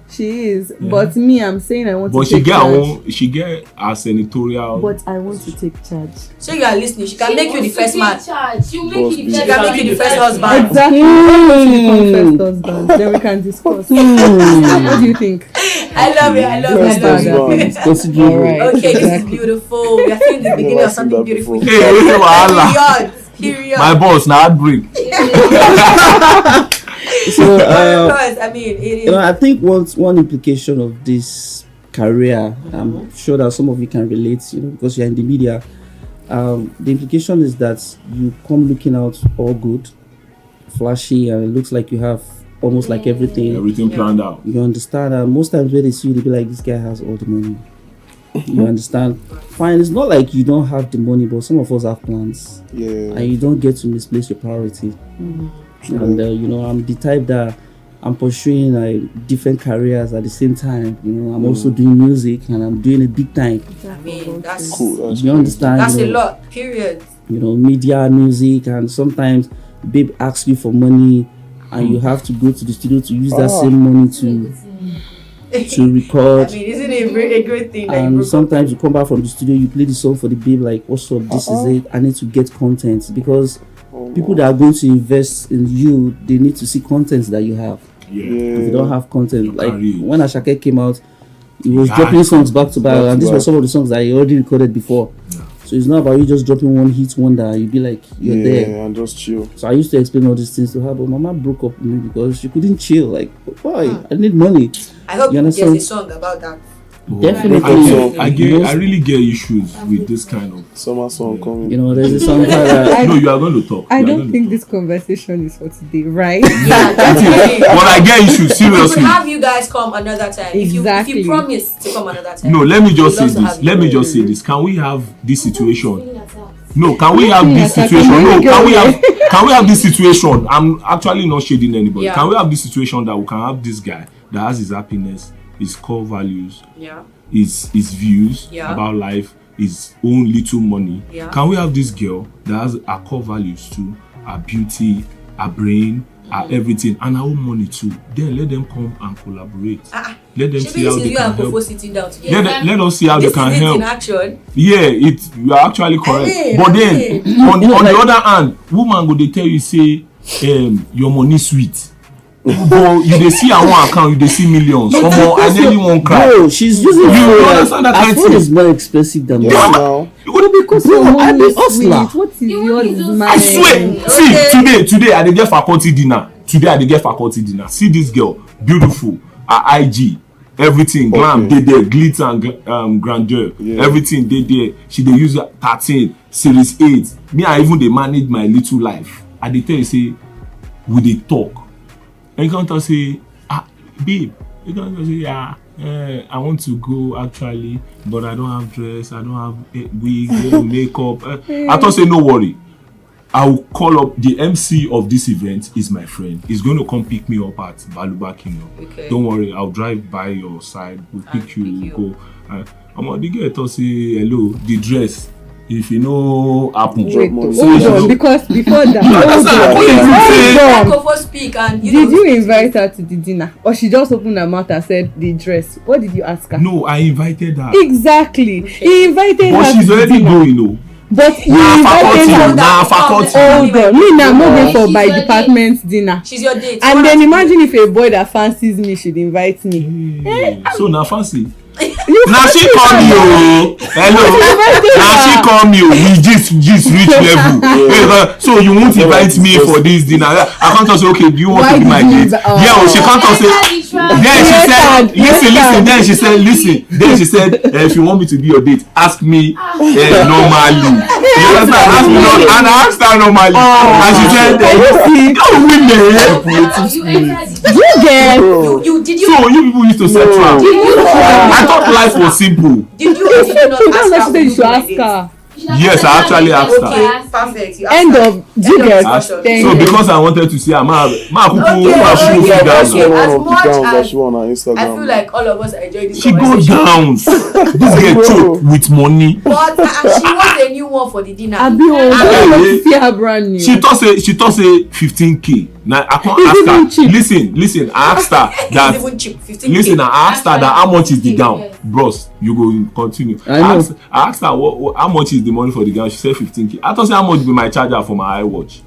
She is, but me, I'm saying I want But to she take get her charge. own. She get her senatorial. But I want to take charge. So you are listening. She can make you the first man. She'll make you the She first can make you the first husband. Exactly. Become first husband. Then we can discuss. What do you think? I love it. I love it. I love it. considering. All right. Okay, this is Exactly. beautiful. We are seeing the beginning Never of seen something that beautiful. before. Hey, wait, wahala. Period. My boss now heartbreak. So, Because I mean, it you know, is. I think one implication of this career, I'm sure that some of you can relate, you know, because you're in the media. The implication is that you come looking out all good, flashy, and it looks like you have almost like everything. Everything planned out. You understand that most times when they see you, they be like, this guy has all the money. You understand? Fine, it's not like you don't have the money, but some of us have plans, Yeah. and you don't get to misplace your priority. And you know, I'm the type that I'm pursuing different careers at the same time. You know, I'm also doing music and I'm doing it big time. I mean, that's Cool. That's You understand? That's you a know, lot. Period. You know, media, music, and sometimes babe asks you for money, and you have to go to the studio to use that same money to record. I mean, isn't it a great thing that you And broke up? sometimes you come back from the studio, you play the song for the babe, like, what's up, this is it, I need to get content. Because people that are going to invest in you, they need to see content that you have. Yeah. If you don't have content, You like carry it. when Ashake came out, he was Yeah. dropping songs back to back, Back to and these were back. some of the songs that he already recorded before. Yeah. So it's not about you just dropping one hit wonder, you be like, you're there. Yeah, and just chill. So I used to explain all these things to her, but Mama broke up with me because she couldn't chill. Like, why? I need money. I hope You there's understand? a song about that. Definitely. I really get issues with this kind of. Summer song coming. You know, there's a song that No, you are going to talk. I You are don't going think to this conversation is for today, right? Yeah, definitely. talk. But I get issues We could seriously. have you guys come another time. If Exactly. you promise to come another time. No, let me just say We'd love to this. have you. Let me just say this. Can we have this situation? Feeling herself. No, can we have this Yes, I situation? can No, really can we get have can we have this situation? I'm actually not shading anybody. Yeah. Can we have this situation that we can have this guy that has his happiness, his core values, Yeah. his views Yeah. about life, his own little money? Yeah. Can we have this girl that has her core values too, her beauty, her brain, her everything, and her own money too? Then let them come and collaborate. Let them Should see this how is they you can and Kofo help. sitting down together. Let us see how This they can is it help. in action. Yeah, you are actually correct. mean, but I then mean. on the other hand, woman go dey tell you say your money sweet. But you dey see her one account, you dey see millions. Omo, I nearly wan cry. bro, she's using You phone, understand that her kind phone thing? is more expensive than Yes, mine. now. Because Bro, your I money be is sweet. hustler. What is You yours want is to- mine. I swear. Okay. See, today I dey get faculty dinner. Today I dey get faculty dinner. See this girl, beautiful, her IG, everything, glam, Okay. dey there, glitter and grandeur, Yeah. everything dey there. She dey use 13, series 8. Me, I even dey manage my little life. I dey tell you say, we dey talk. And you come talk say, babe, you come talk say, yeah. I want to go actually, but I don't have dress, I don't have wig, makeup. I thought say no worry. I will call up the MC of this event is my friend. He's going to come pick me up at Baluba Kingdom. Okay. Don't worry, I'll drive by your side. We'll pick you, we'll go. I'm on the girl to say hello, the dress. If you know happen. Wait, money. hold So, on, because before that, That's hold what I'm on. saying. Let Hold on. Kofo speak and Did you invite her to the dinner, or she just opened her mouth and said the dress? What did you ask her? No, I invited her. Exactly. He invited But her she's to the already dinner. going, no. But you Nah, invited faculty, her. nah, faculty. Hold on. Me now, I'm not going for She's by your department dinner. She's your date. And What then has to imagine if a boy that fancies me should invite me. So now fancy. Now she call me, oh. Hello. Now she call me, oh. We just reach level. So you won't invite me for this dinner? I can't say, okay, do you want Why to be my did you date? invite- Yeah, oh, she can't say. Then she said, listen. Then she said, listen. Then she said, if you want me to be your date, ask me normally. You understand? Ask me normally. And I asked her normally. And she said, oh, women. You get you did you So you people used to settle. did you I thought life was simple. did you or did you not true. That's ask what her she said. You to should be my ask date? her. Yes, I actually asked her. Okay, perfect. You End asked of. her. Do you End of get? discussion. Thank So you. because I wanted to see her, ma Okay, shoot okay, down. That's okay. one As of the much gowns that as she wore on her Instagram. I feel like all of us enjoy this She got conversation. gowns. This girl choke with money. But she wants a new one for the dinner. Abi o, don't want to see her brand new. She thought say 15K. Now I can't It's even ask her. cheap. Listen. I asked her It's that. even cheap. 15K. Listen, I asked her that how much is the Yes. gown, bros. You go continue. I know. I asked her how much is the money for the gown. She said 15K. I thought say how much be my charger for my iWatch.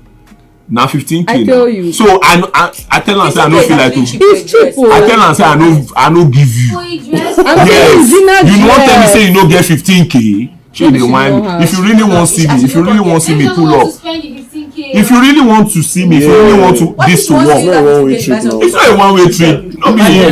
Now 15K. I tell you. So I tell her say I no feel like to. It's cheap, oh. I tell her say I no give you. For a dress. I'm saying Yes. dinner You won't tell me dress. say you no get 15K. She Maybe dey she whine don't me. have. If you really want to see me, if you really want to see me, Maybe pull want to up. spend the 15K. If you really want to see me, if you really want to What this if to you want work. to Not a one-way use trip that now. It's not a one-way trip. Not be your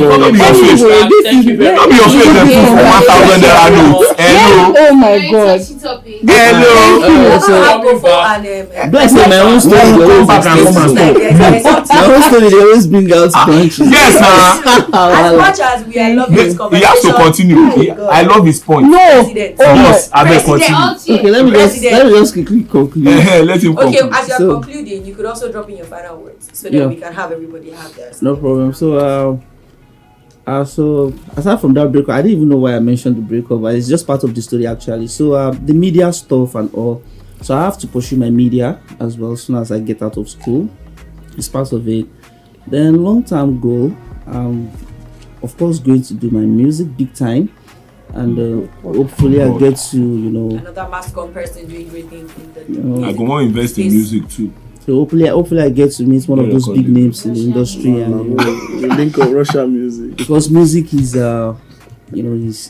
face. Anyway, this Thank is you very Not be your face dem put for 1,000 naira note. Hello. Oh my Very god. touchy topic. Hello. So I'll go for back. an do I say my own story? Come They always back and bring- come and like stop. my own story they always bring out country. Yes, as much as we are loving this He conversation. has to continue. God. I love his point. No. President. Oh my. Yes, I beg President. continue. Okay, let me just quickly conclude. Let him Okay, conclude. as you're So- concluding, you could also drop in your final words so that Yeah. we can have everybody have theirs. No problem. So aside from that breakup, I didn't even know why I mentioned the breakup, but it's just part of the story actually. So the media stuff and all. So I have to pursue my media as well as soon as I get out of school. It's part of it. Then long-term goal, of course, going to do my music big time, and hopefully I get to Another mascot person doing great things in the I go want to invest in music too. So hopefully I get to meet one of those big names in the industry, and The link of Russian music. because music is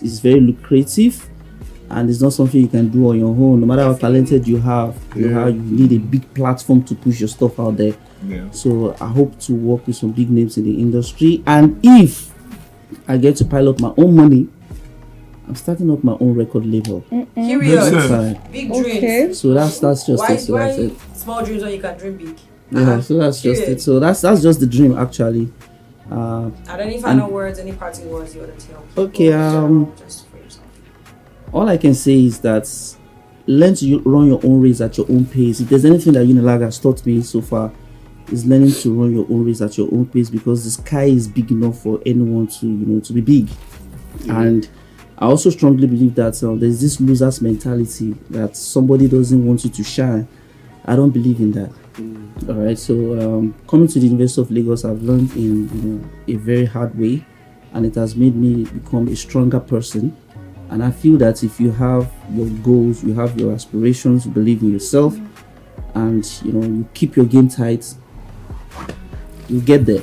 is very lucrative, and it's not something you can do on your own. No matter how talented you you need a big platform to push your stuff out there. Yeah. So I hope to work with some big names in the industry, and if I get to pile up my own money, I'm starting up my own record label. Period. Makes sense. Right. Big Okay. dreams. So that's just Why, it. So that's why it. small dreams when you can dream big? Yeah. So that's just Period. it. So that's just the dream actually. Are there any final words, any parting words you want to tell people? Okay, Just for yourself. All I can say is that learn to run your own race at your own pace. If there's anything that Unilag has taught me so far, is learning to run your own race at your own pace, because the sky is big enough for anyone to be big. And I also strongly believe that there's this loser's mentality that somebody doesn't want you to shine. I don't believe in that. All right. So coming to the University of Lagos, I've learned in a very hard way, and it has made me become a stronger person. And I feel that if you have your goals, you have your aspirations, you believe in yourself, and you keep your game tight, you get there.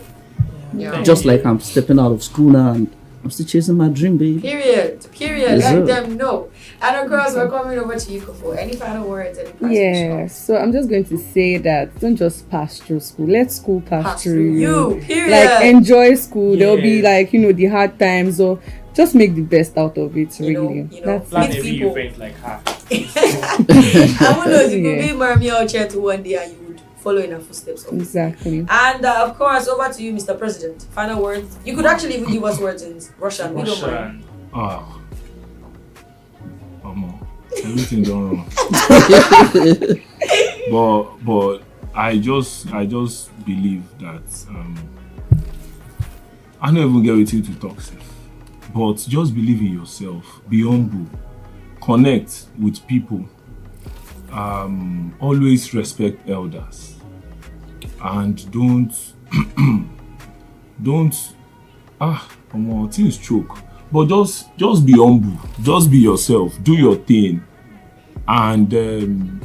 Yeah. Just like I'm stepping out of school now and I'm still chasing my dream, baby. Period. Yes, Let sir. them know. And of course, we're coming over to you, Kofo. Any final words? Any parting Yeah, shots? so I'm just going to say that don't just pass through school. Let school pass through you. Period. Like enjoy school. There'll be Yes. the hard times, or just make the best out of it. Really, that's Plan Meet every people. event like her. I who knows, you could Yeah. be Marami or Chetu one day and you would follow in her footsteps. exactly. And of course, over to you, Mr. President. Final words. You could actually even give us words in Russian. We don't mind. Russian. Everything done wrong. but I just believe that I don't even get with you to talk safe. But just believe in yourself, be humble, connect with people, always respect elders, and don't things choke. But just be humble, just be yourself, do your thing, and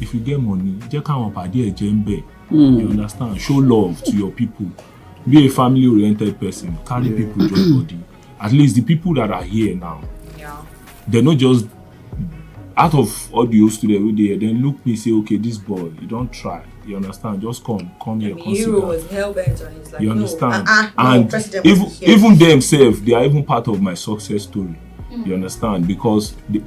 if you get money, just come up at the agenda. You understand? Show love to your people. Be a family-oriented person. Carry people join body. At least the people that are here now, Yeah. they're not just out of all the students who there. Then look me say, okay, this boy, you don't try. You understand? Just come here, The come sit hero down. was hell bent on his like, You no, understand? no, And President was here. even themselves, they are even part of my success story. You understand? Because me,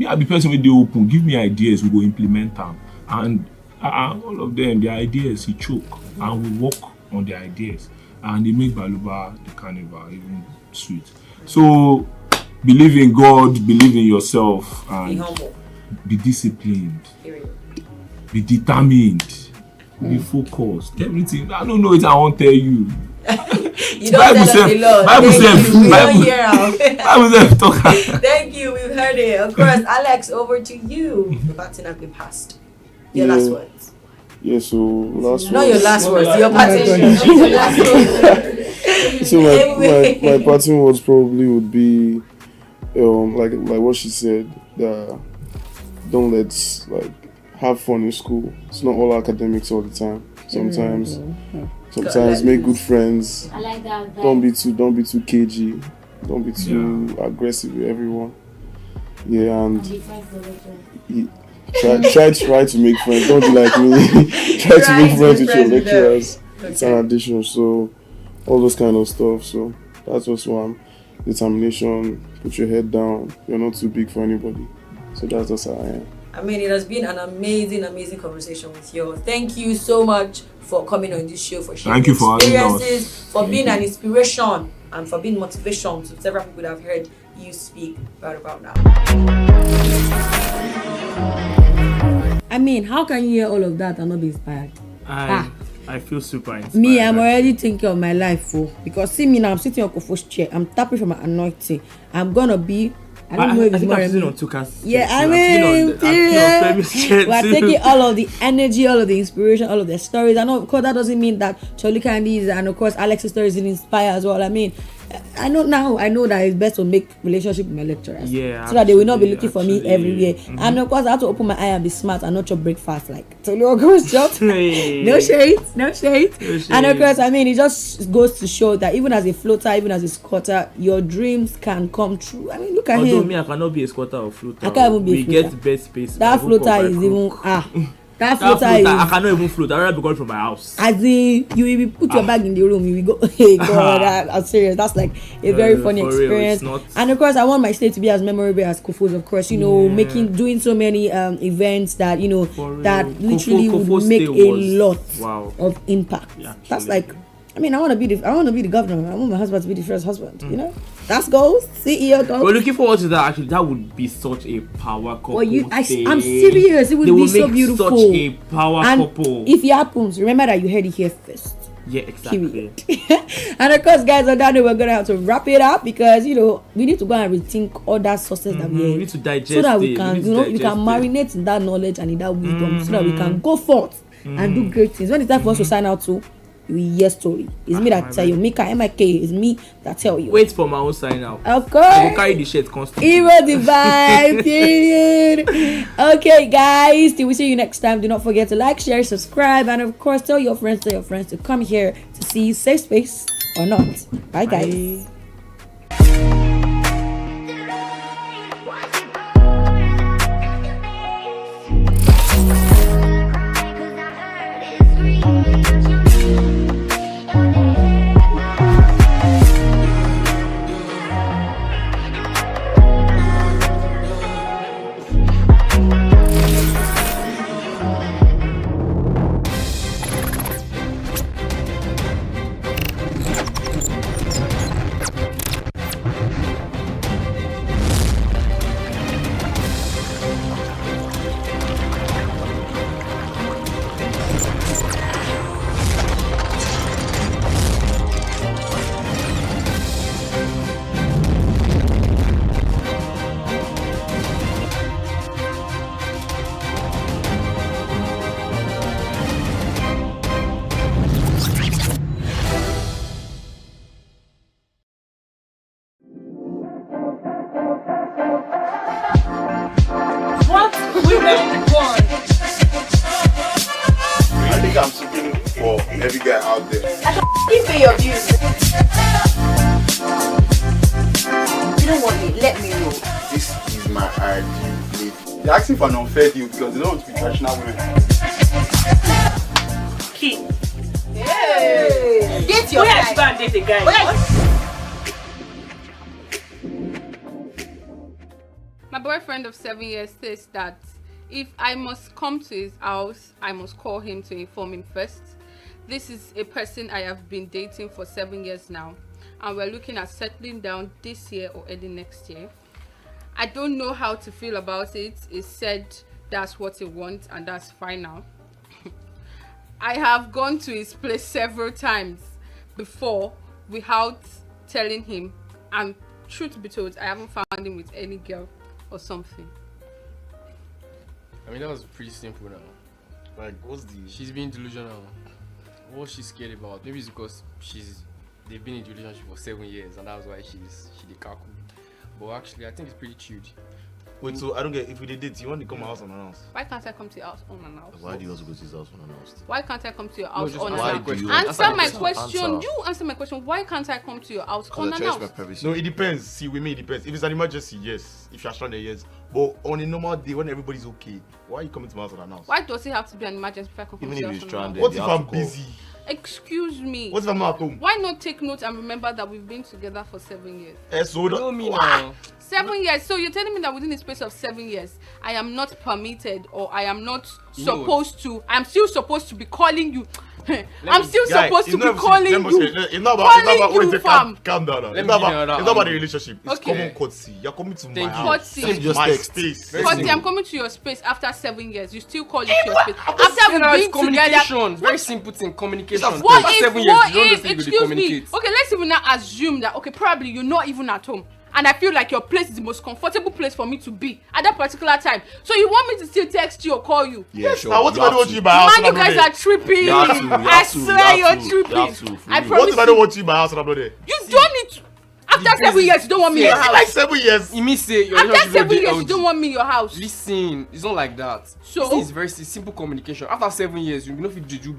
I be person with the open, give me ideas, we go implement them. And all of them, their ideas, he choke. And we work on the ideas. And they make Baluba, the carnival, even sweet. So, believe in God, believe in yourself, Be and humble. be disciplined, Period. be determined, be focused. Everything. I don't know what I want to tell you. You don't tell us a lot. Bible Thank you. We don't Bible- hear out. Bible self talk. Thank you. We've heard it. Of course, Alex, over to you. The baton has been passed. Your last words. Yeah, so last Not your last words. Your God. baton. Your last words. So Anyway. my parting words probably would be like what she said, that don't let have fun in school. It's not all academics all the time. Sometimes make good friends. I like that. Don't be too cagey. Don't be too aggressive with everyone. Yeah, and try to make friends. Don't be like me. try to make friends with your lecturers. It's an addition. So all those kind of stuff. So that's just one. Determination. Put your head down. You're not too big for anybody. So that's just how I am. I mean, it has been an amazing conversation with you all. Thank you so much for coming on this show, for sharing Thank you for having us. experiences, for being an inspiration, and for being motivation to several people that have heard you speak right about now. I mean, how can you hear all of that and not be inspired? I feel super inspired. Me, I'm already thinking of my life, because see me now, I'm sitting on Kofo's chair, I'm tapping for my anointing. I'm gonna be, I don't know if it's more I'm than on Tuka's. yeah, I mean, we're taking all of the energy, all of the inspiration, all of the stories. I know, of course, that doesn't mean that Charlie Candy's and of course Alex's stories didn't inspire as well. I mean, I know that it's best to make relationship with my lecturers, so that they will not be looking for me everywhere. And of course, I have to open my eye and be smart and not your breakfast like Tolu Ogo's job. No shade. And of course, I mean, it just goes to show that even as a floater, even as a squatter, your dreams can come true. I mean, look at him. Although me, I cannot be a squatter or floater. I can't even be a We floater. get best space. That floater is even that floater is. I cannot even float. I rather be going from my house. As in, you will put your bag in the room, you will go. Hey God, I'm serious. That's like a very funny for real, experience. it's not- And of course, I want my stay to be as memorable as Kofo's. Of course, doing so many events that For that real. literally Kofo's would make stay a was- lot wow. of impact. Yeah, That's actually. like, I mean, I want to be the governor. I want my husband to be the first husband. That's goals. CEO goals. We're looking forward to that. Actually, that would be such a power couple. I'm thing. serious. It would They be will so make beautiful. Such a power And couple. if it happens, remember that you heard it here first. Yeah, exactly. Period. And of course, guys, on that note, we're gonna have to wrap it up because we need to go and rethink all sources that We we need to digest so that we it. can need to we can digest it. marinate in that knowledge and in that wisdom so that we can go forth and do great things. When it's time for us to sign out to, you will hear story. It's me that tell you. Mika MIK is me that tell you. Wait for my own sign out. Of I will course. carry the shirt constantly. Hero divine, period. Okay, guys, till we see you next time. Do not forget to like, share, subscribe, and of course, tell your friends to come here to see Safe Space or not. Bye, guys. Bye. I think I'm speaking for every guy out there. Give me your views. You don't want me. Let me know. This is my ideal lady. They're asking for an unfair deal because they don't want to be traditional women. Key. Hey. Get your Where guy. you go and date a guy? My boyfriend of 7 years says that if I must come to his house, I must call him to inform him first. This is a person I have been dating for 7 years now, and we're looking at settling down this year or early next year. I don't know how to feel about it. It said that's what he wants and that's fine now. I have gone to his place several times before without telling him, and truth be told, I haven't found him with any girl or something. I mean, that was pretty simple now. Like, what's the? She's being delusional. What's she scared about? Maybe it's because they've been in a relationship for 7 years and that's why she the kaku. But actually, I think it's pretty chilled. Wait, so I don't get. If we did date, you want to come to my house unannounced? Why can't I come to your house unannounced? Why do you also go to his house unannounced? Why can't I come to your house just unannounced? why do you Answer my answer? question. Answer. You answer my question. Why can't I come to your house Because I cherish my unannounced? privacy. No, it depends. See, with me, it depends. If it's an emergency, yes. If you're stranded, yes. But on a normal day, when everybody's okay, why are you coming to my house unannounced? Why does it have to be an emergency if I can come Even to your if house you're stranded. unannounced? They What if have I'm to call. busy? Excuse me. What if I'm not at home? Why not take note and remember that we've been together for 7 years? So You know me now. 7 years. So you're telling me that within the space of 7 years, I am not permitted or I am not You know supposed to. I'm still supposed to be calling you. I'm me- still Guy, supposed to it's be not- calling let me you. say, it's not about Calling wait, you, calm fam. down. Now. Let It's me not give you about another the angle. relationship. It's Okay. common courtesy. You're coming to my Thank you. house. Courtesy. This is Just my text. space. Very Because simple. I'm coming to your space after 7 years. You still call it your space. After After we've been together. communication, very simple thing, communication. What After if, 7 years, you don't just think you excuse me, communicate. okay, let's even now assume that, okay, probably you're not even at home. And I feel like your place is the most comfortable place for me to be at that particular time. So you want me to still text you or call you? Yeah, sure. What if I don't want you in my Man, house? you guys are tripping. You have to, you I have to, swear you you're have to, you tripping. have to, for I real. promise What if I don't want you in my house and I'm not there? you don't need to. After 7 years, you don't want me in your Is it house. like 7 years? It means say your After relationship 7 will years, be you don't want me in your house. Listen, it's not like that. So? This is very simple communication. After 7 years, you know if you do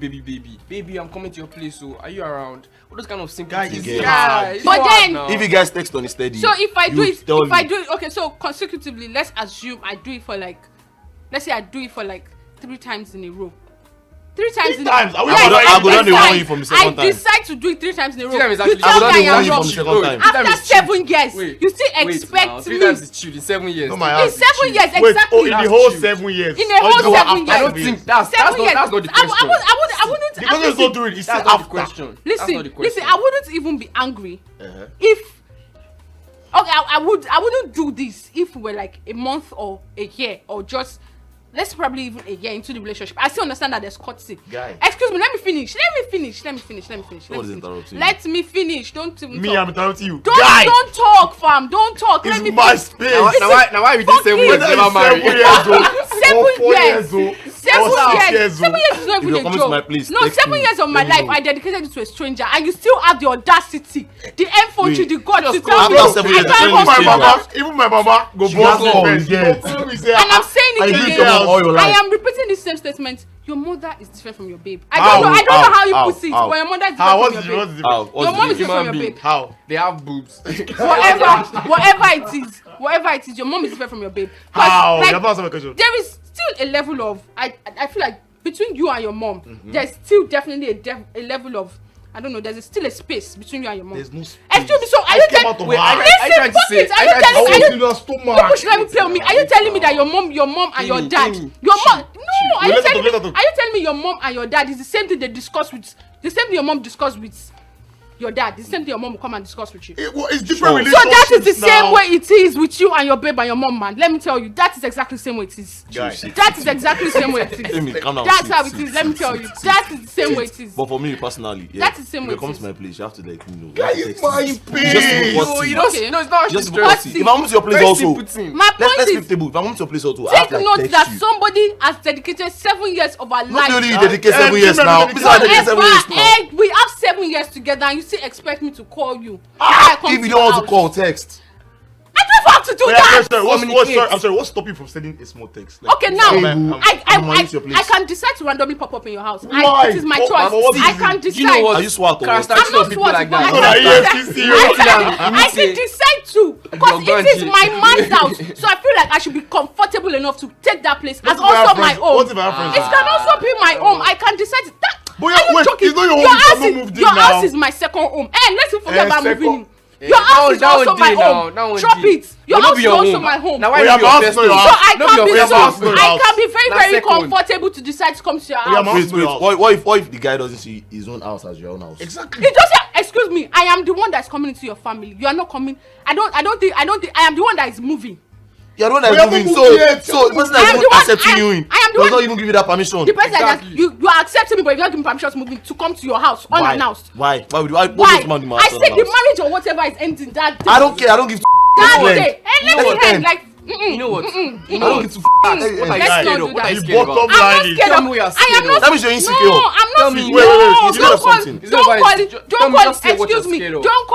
baby, I'm coming to your place. So are you around? All those kind of simple Guy, things. it's Yeah, it's But hard then- now. If you guys text on a steady, So if I do you it, tell if I me. do it, okay, so consecutively, let's assume I do it for like, let's say I do it for like 3 times in a row. 3 times in a row. times? Are we- Yes, I go down the decide- one you from the second I time. decide to do it 3 times in a row. 3 times is You actually- tell I go me down I the am one you wrong. from the second time. After 7 years, Wait, you still wait expect now. me. 3 times is chilled in 7 years. No, my In house. 7 years, Wait, exactly. oh, in the That's whole true. 7 years. In a Or whole you go 7 after years. I don't 7 think years? that's 7 not years. that's not the I question. wouldn't. Because it's not doing it. It's That's after. not the question. That's Listen, not the question. listen. I wouldn't even be angry Uh-huh. if. Okay, I wouldn't do this if we were like a month or a year or just. Let's probably even a year into the relationship. I still understand that there's courtesy. Guy. Excuse me, let me finish. What is interrupting? Let me finish. Don't even Me, talk. I'm interrupting you. Don't Guy, don't talk, fam. Don't talk. it's Let me my finish. space. Now why we did 7 years Whether never it's 7 marry? years old, 7 or 4 years. years old, 7 or 6 years. years 7 old. years is not If even you're a coming joke. to my place, No, text 7 me. years of my Let me life know. I dedicated it to a stranger, and you still have the audacity, the infantry, Wait, the guts to just tell me after 7 years, I can't tell come me to My your stranger. house. even my mama go She boss has me all first. yes. Go follow me say, And I'm saying I it did again. come all your I life. am repeating the same statement. Your mother is different from your babe. I How? don't know how you How? put it, How? but your mother is How? different What's from the your difference? babe. How? Your mom is different Human from your being. babe. How? They have boobs. Whatever it is, your mom is different from your babe. 'Cause, How? like, You have to answer my question. there is still a level of I feel like between you and your mom, there's still definitely a level of I don't know. There's still a space between you and your mom. There's no space. Excuse me. So are I you came telling? out of Wait, her. I Listen, trying to fuck say- it. Are I you trying to telling? say- Are you? in your stomach. People should let me tell me. Are you telling me that your mom and your Amy, dad, Amy, your mom? No. Are you Let her telling talk, me? let her talk. Are you telling me your mom and your dad is the same thing they discuss with? The same thing your mom discuss with your dad. The same thing your mom will come and discuss with you. It's different So that is the relationships same now. way it is with you and your babe and your mom, man. Let me tell you, that is exactly the same way it is. Guy. That is exactly the same way it is. Amy, calm down. That's Sit, how it sit, is. Let me sit, tell sit, you, sit. that is the same way it is. But for me personally, yeah, That's the same if way you it come is. to my place, you have to like me know. Guy, it's my Just space. to No, be you don't. Okay. No, it's not Just stress. because if I'm to your place Very also, simple thing. My let's point flip is, table. If I'm to your place also, I take have to, like, note text that you. somebody has dedicated 7 years of our Not life. only you dedicate Yeah, 7 years two men now. dedicate Please, I dedicate 7 years Whatever, now. and we have 7 years together, and you still expect me to call you? I come If you your don't want to house. call, text. I don't have to do Wait, that. I'm sorry. What's stopping you from sending a small text? Like, Okay, now Table. I'm on your place. I can decide to randomly pop up in your house. Why? It is my Oh, choice. Mama, what I is can it? decide. You know what? Are you swat or Character what? I'm not people swat, like but that. No, no, EFCC, you I You can say- decide to because You're it is going my to- man's house, so I feel like I should be comfortable enough to take that place as What if I have also my friends? own. What if I have friends? It can also be my own. I can decide that. But Are you wait, joking? it's not your home, Your you house cannot is- move in your now. house is my second home. Hey, let's not forget about second- moving in. Eh, Your that house one- is that also one my day now, home. that one Drop day. it. Your But not house be is your also home. my home. Now why Oh, you yeah, be my your house first is not your home? So house. I No be can your be first so house, no I house. can be very That's very second. comfortable to decide to come to your Yeah, house. my house is not your house. What if the guy doesn't see his own house as your own house? Exactly. It doesn't. Excuse me. I am the one that's coming into your family. You are not coming. I don't think. I am the one that is moving. You're the one But that's you're moving. moving, So the person I that's am even the one- accepting you in I am the does one- not even give you that permission. The person Exactly. that you are accepting me, but you don't give me permission to move in, to come to your house Why? unannounced. Why? Why would you? Why? Why? What man I said the marriage or whatever is ending that day. I don't care. I don't give. That Let's day. And let Let's it end end. like. You know what? You I know don't what? give two. What are you Let's scared not of? do What are you that. scared Bottom about? I'm line not is. scared Tell of. me what you're I am scared not. of. That means you're insecure. No, I'm Tell not. me. No, Wait, you don't know call something. it. Don't call it. Tell me Don't call just say it. what you're Excuse me. scared of. Don't call